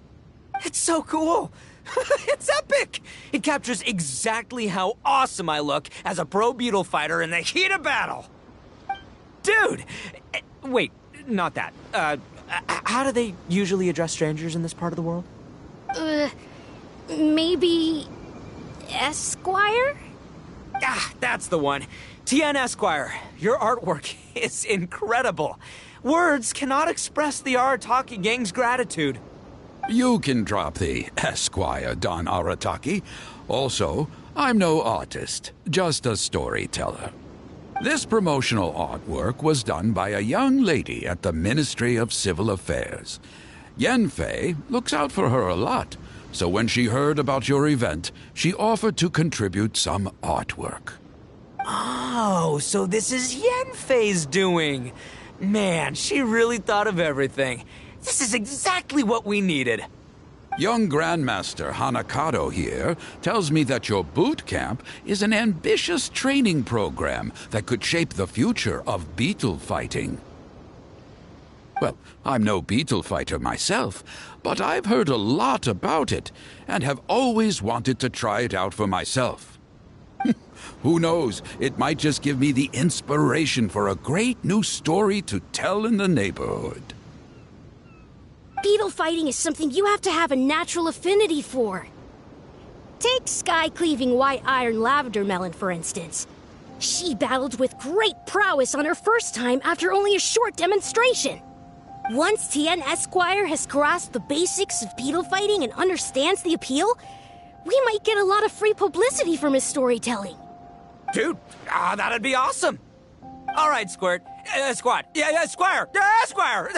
It's so cool! It's epic! It captures exactly how awesome I look as a pro beetle fighter in the heat of battle! Dude! Wait, not that. How do they usually address strangers in this part of the world? Maybe... Esquire? Ah, that's the one. Tien Esquire, your artwork is incredible. Words cannot express the Arataki gang's gratitude. You can drop the Esquire, Don Arataki. Also, I'm no artist, just a storyteller. This promotional artwork was done by a young lady at the Ministry of Civil Affairs. Yenfei looks out for her a lot, so when she heard about your event, she offered to contribute some artwork. Oh, so this is Yenfei's doing. Man, she really thought of everything. This is exactly what we needed. Young Grandmaster Hanakado here tells me that your boot camp is an ambitious training program that could shape the future of beetle fighting. Well, I'm no beetle fighter myself, but I've heard a lot about it and have always wanted to try it out for myself. Who knows, it might just give me the inspiration for a great new story to tell in the neighborhood. Beetle fighting is something you have to have a natural affinity for. Take sky-cleaving white iron lavender melon, for instance. She battled with great prowess on her first time after only a short demonstration. Once Tien Esquire has grasped the basics of beetle fighting and understands the appeal, we might get a lot of free publicity from his storytelling. Dude, that'd be awesome. All right, Squirt. Squad. Yeah, Squire. Squire.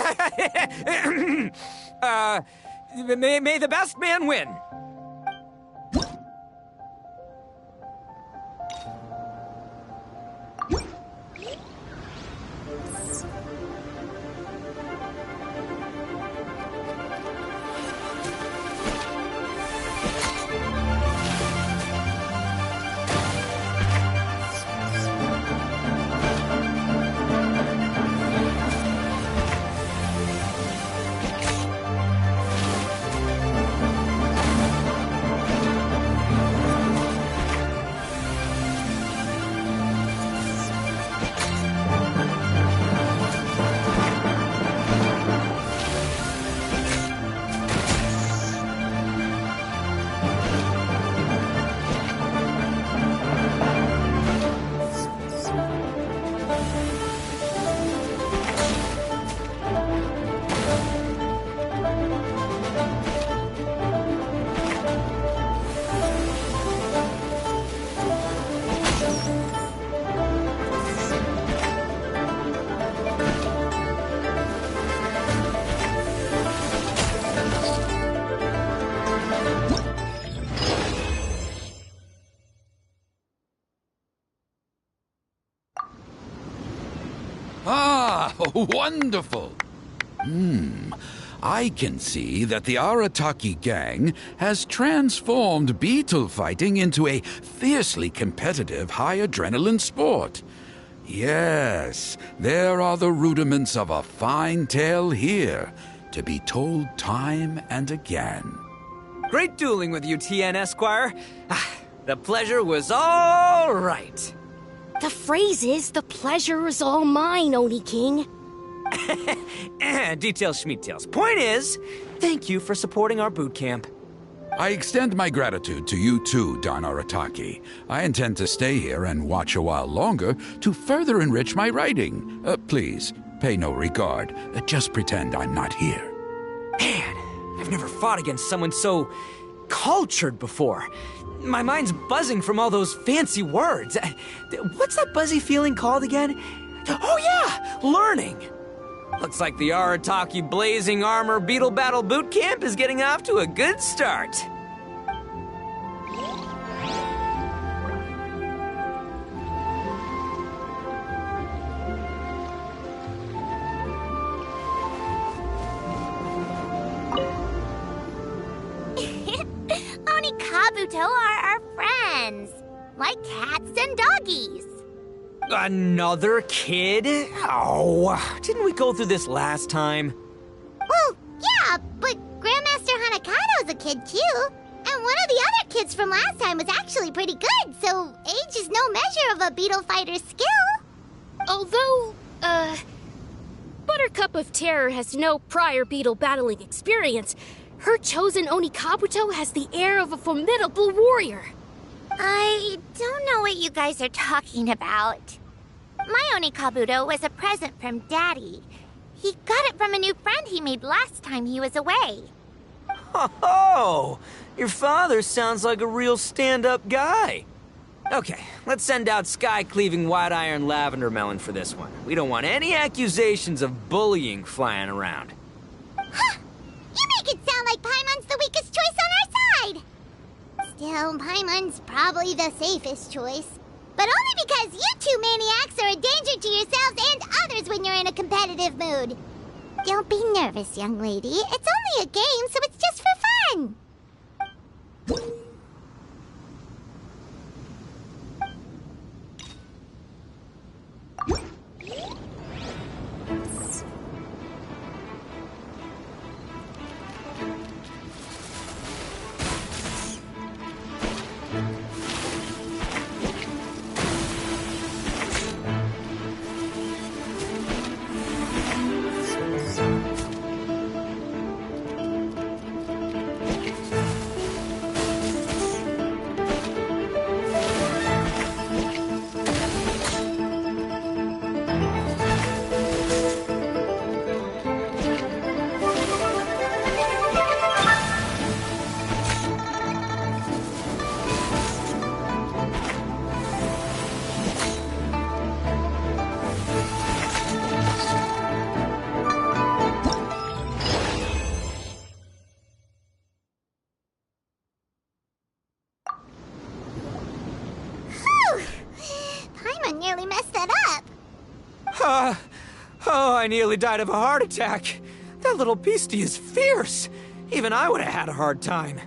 May the best man win. Ah, wonderful! I can see that the Arataki gang has transformed beetle fighting into a fiercely competitive high-adrenaline sport. Yes, there are the rudiments of a fine tale here, to be told time and again. Great dueling with you, Tien Esquire. The pleasure was all right. The phrase is, the pleasure is all mine, Oni King. Details, schmeetails. Point is, thank you for supporting our boot camp. I extend my gratitude to you too, Don Arataki. I intend to stay here and watch a while longer to further enrich my writing. Please, pay no regard. Just pretend I'm not here. Man, I've never fought against someone so cultured before. My mind's buzzing from all those fancy words. What's that buzzy feeling called again? Oh yeah, learning. Looks like the Arataki Blazing Armor Beetle Battle Boot Camp is getting off to a good start. Oni Kabuto are our friends, like cats and doggies. Another kid? Oh, didn't we go through this last time? Well, yeah, but Grandmaster Hanakado's a kid too. And one of the other kids from last time was actually pretty good, so age is no measure of a beetle fighter's skill. Although, Buttercup of Terror has no prior beetle battling experience, her chosen Oni Kabuto has the air of a formidable warrior. I don't know what you guys are talking about. My Onikabuto was a present from Daddy. He got it from a new friend he made last time he was away. Oh, your father sounds like a real stand-up guy. Okay, let's send out sky-cleaving white-iron lavender melon for this one. We don't want any accusations of bullying flying around. Huh! You make it sound like Paimon's the weakest choice on our side! Still, Paimon's probably the safest choice. But only because you two maniacs are a danger to yourselves and others when you're in a competitive mood. Don't be nervous, young lady. It's only a game, so it's just for fun. Nearly messed that up. Oh, I nearly died of a heart attack. That little beastie is fierce. Even I would have had a hard time.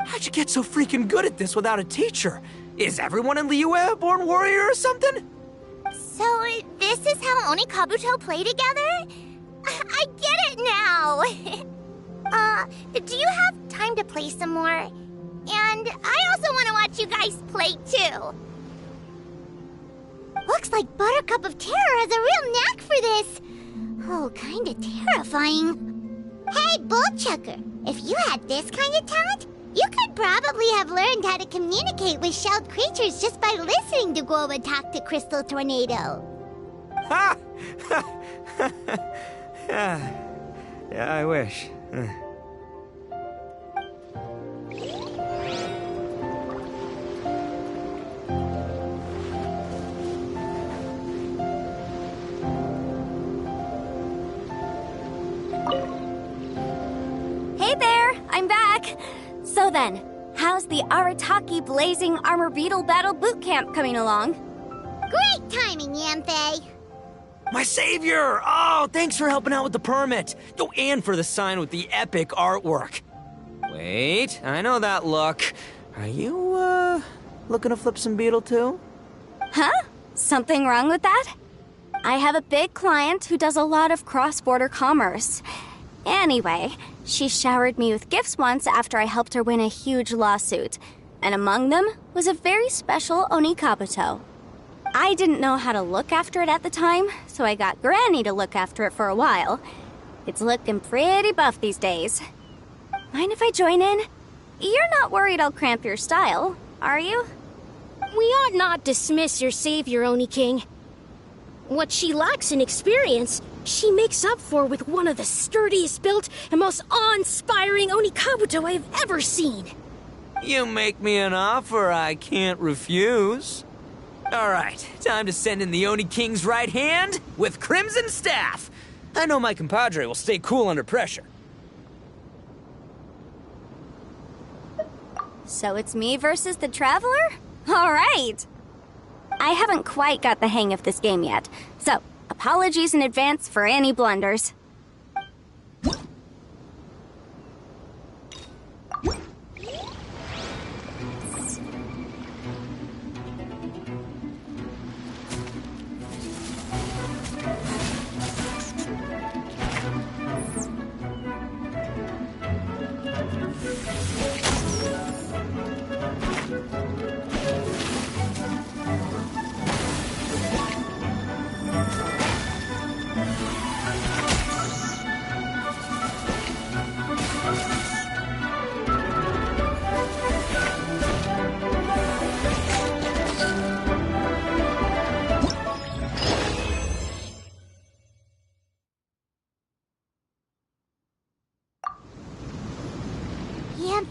How'd you get so freaking good at this without a teacher? Is everyone in Liyue a born warrior or something? So, this is how Onikabuto play together? I get it now! Do you have time to play some more? And I also want to watch you guys play too. Looks like Buttercup of Terror has a real knack for this. Oh, kinda terrifying. Hey, Bullchucker, if you had this kind of talent, you could probably have learned how to communicate with shelled creatures just by listening to Guoba talk to Crystal Tornado. Ha! Yeah, I wish. Hey there, I'm back. So then, how's the Arataki Blazing Armor Beetle Battle Boot Camp coming along? Great timing, Yamfe. My savior! Oh, thanks for helping out with the permit. Oh, and for the sign with the epic artwork. Wait, I know that look. Are you, looking to flip some beetle too? Huh? Something wrong with that? I have a big client who does a lot of cross-border commerce. Anyway, she showered me with gifts once after I helped her win a huge lawsuit, and among them was a very special Onikabuto. I didn't know how to look after it at the time, so I got Granny to look after it for a while. It's looking pretty buff these days. Mind if I join in? You're not worried I'll cramp your style, are you? We ought not dismiss your savior, Oni King. What she lacks in experience, she makes up for with one of the sturdiest built and most awe-inspiring Onikabuto I've ever seen. You make me an offer I can't refuse. All right, time to send in the Oni King's right hand with Crimson Staff. I know my compadre will stay cool under pressure. So it's me versus the Traveler? All right! I haven't quite got the hang of this game yet, so apologies in advance for any blunders.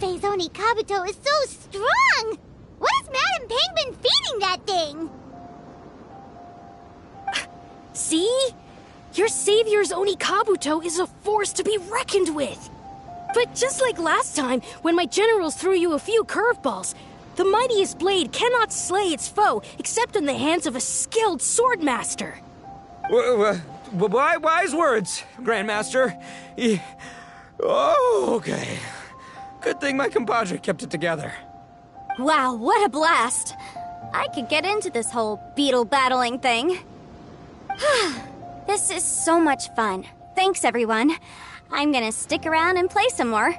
Say Oni Kabuto is so strong! What has Madam Penguin feeding that thing? See? Your savior's Oni Kabuto is a force to be reckoned with. But just like last time, when my generals threw you a few curveballs, the mightiest blade cannot slay its foe except in the hands of a skilled swordmaster. Wise words, Grandmaster. Oh, okay. Good thing my compadre kept it together. Wow, what a blast! I could get into this whole beetle battling thing. This is so much fun. Thanks, everyone. I'm gonna stick around and play some more.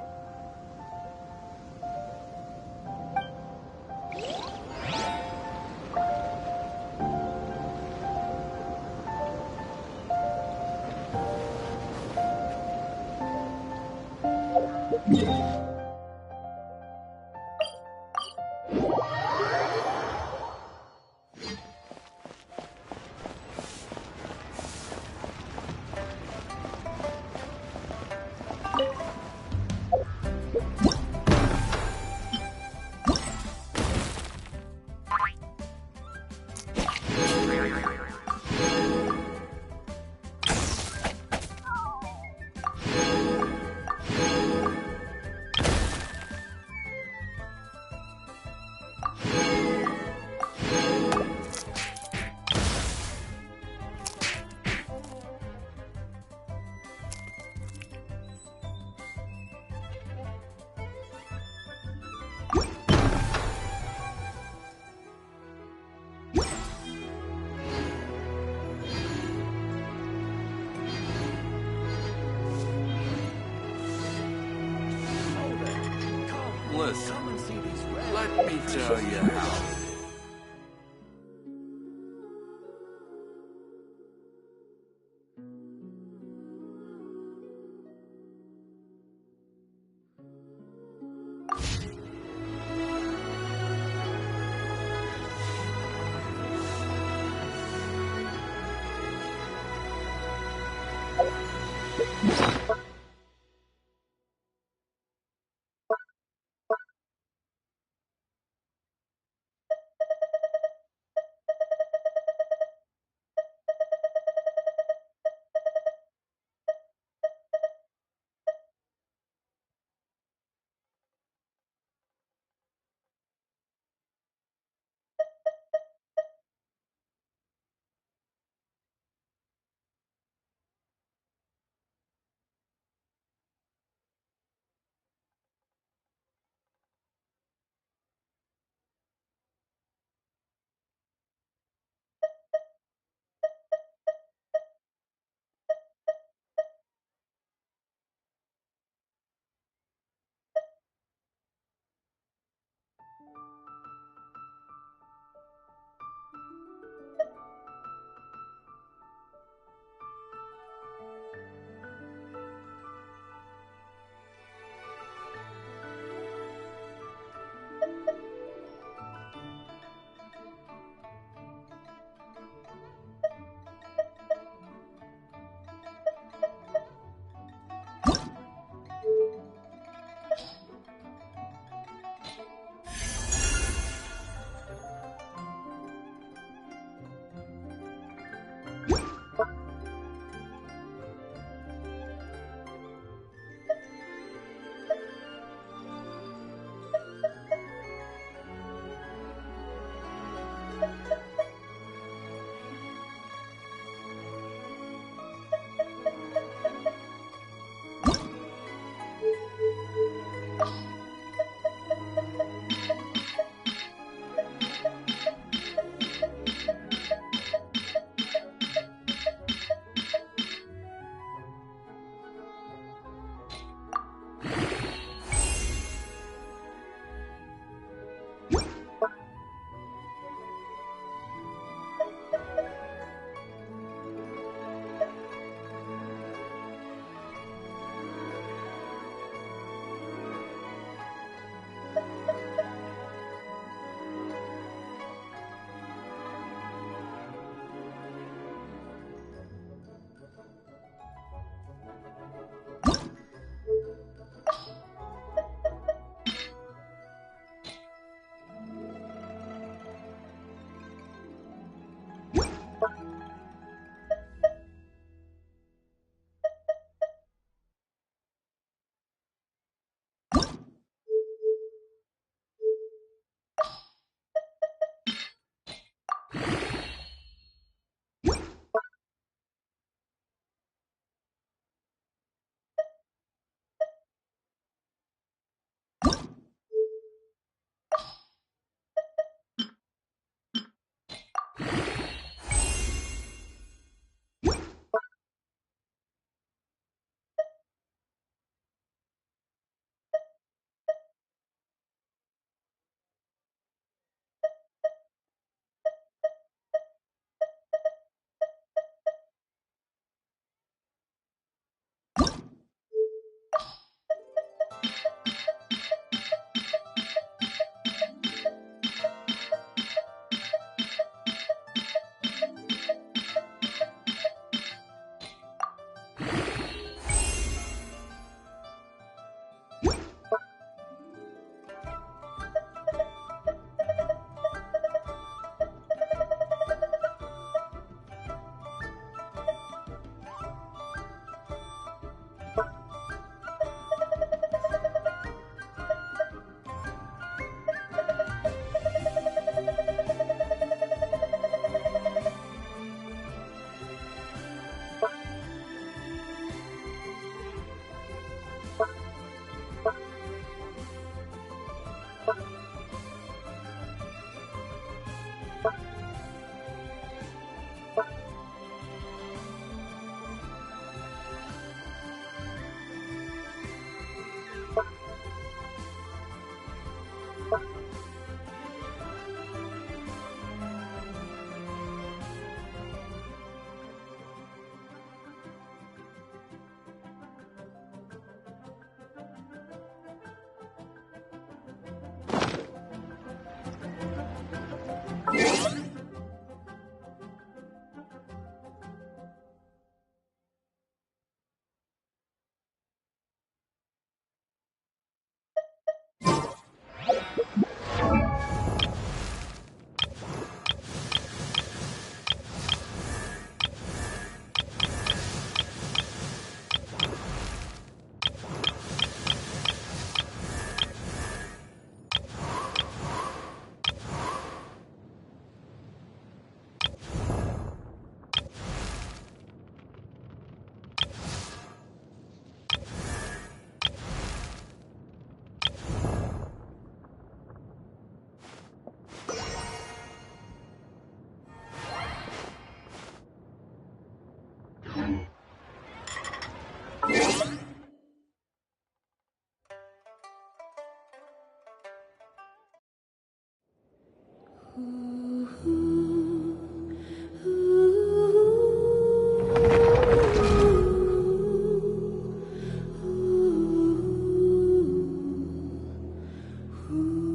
Listen, Come and see these rare let me tell you how. Ooh.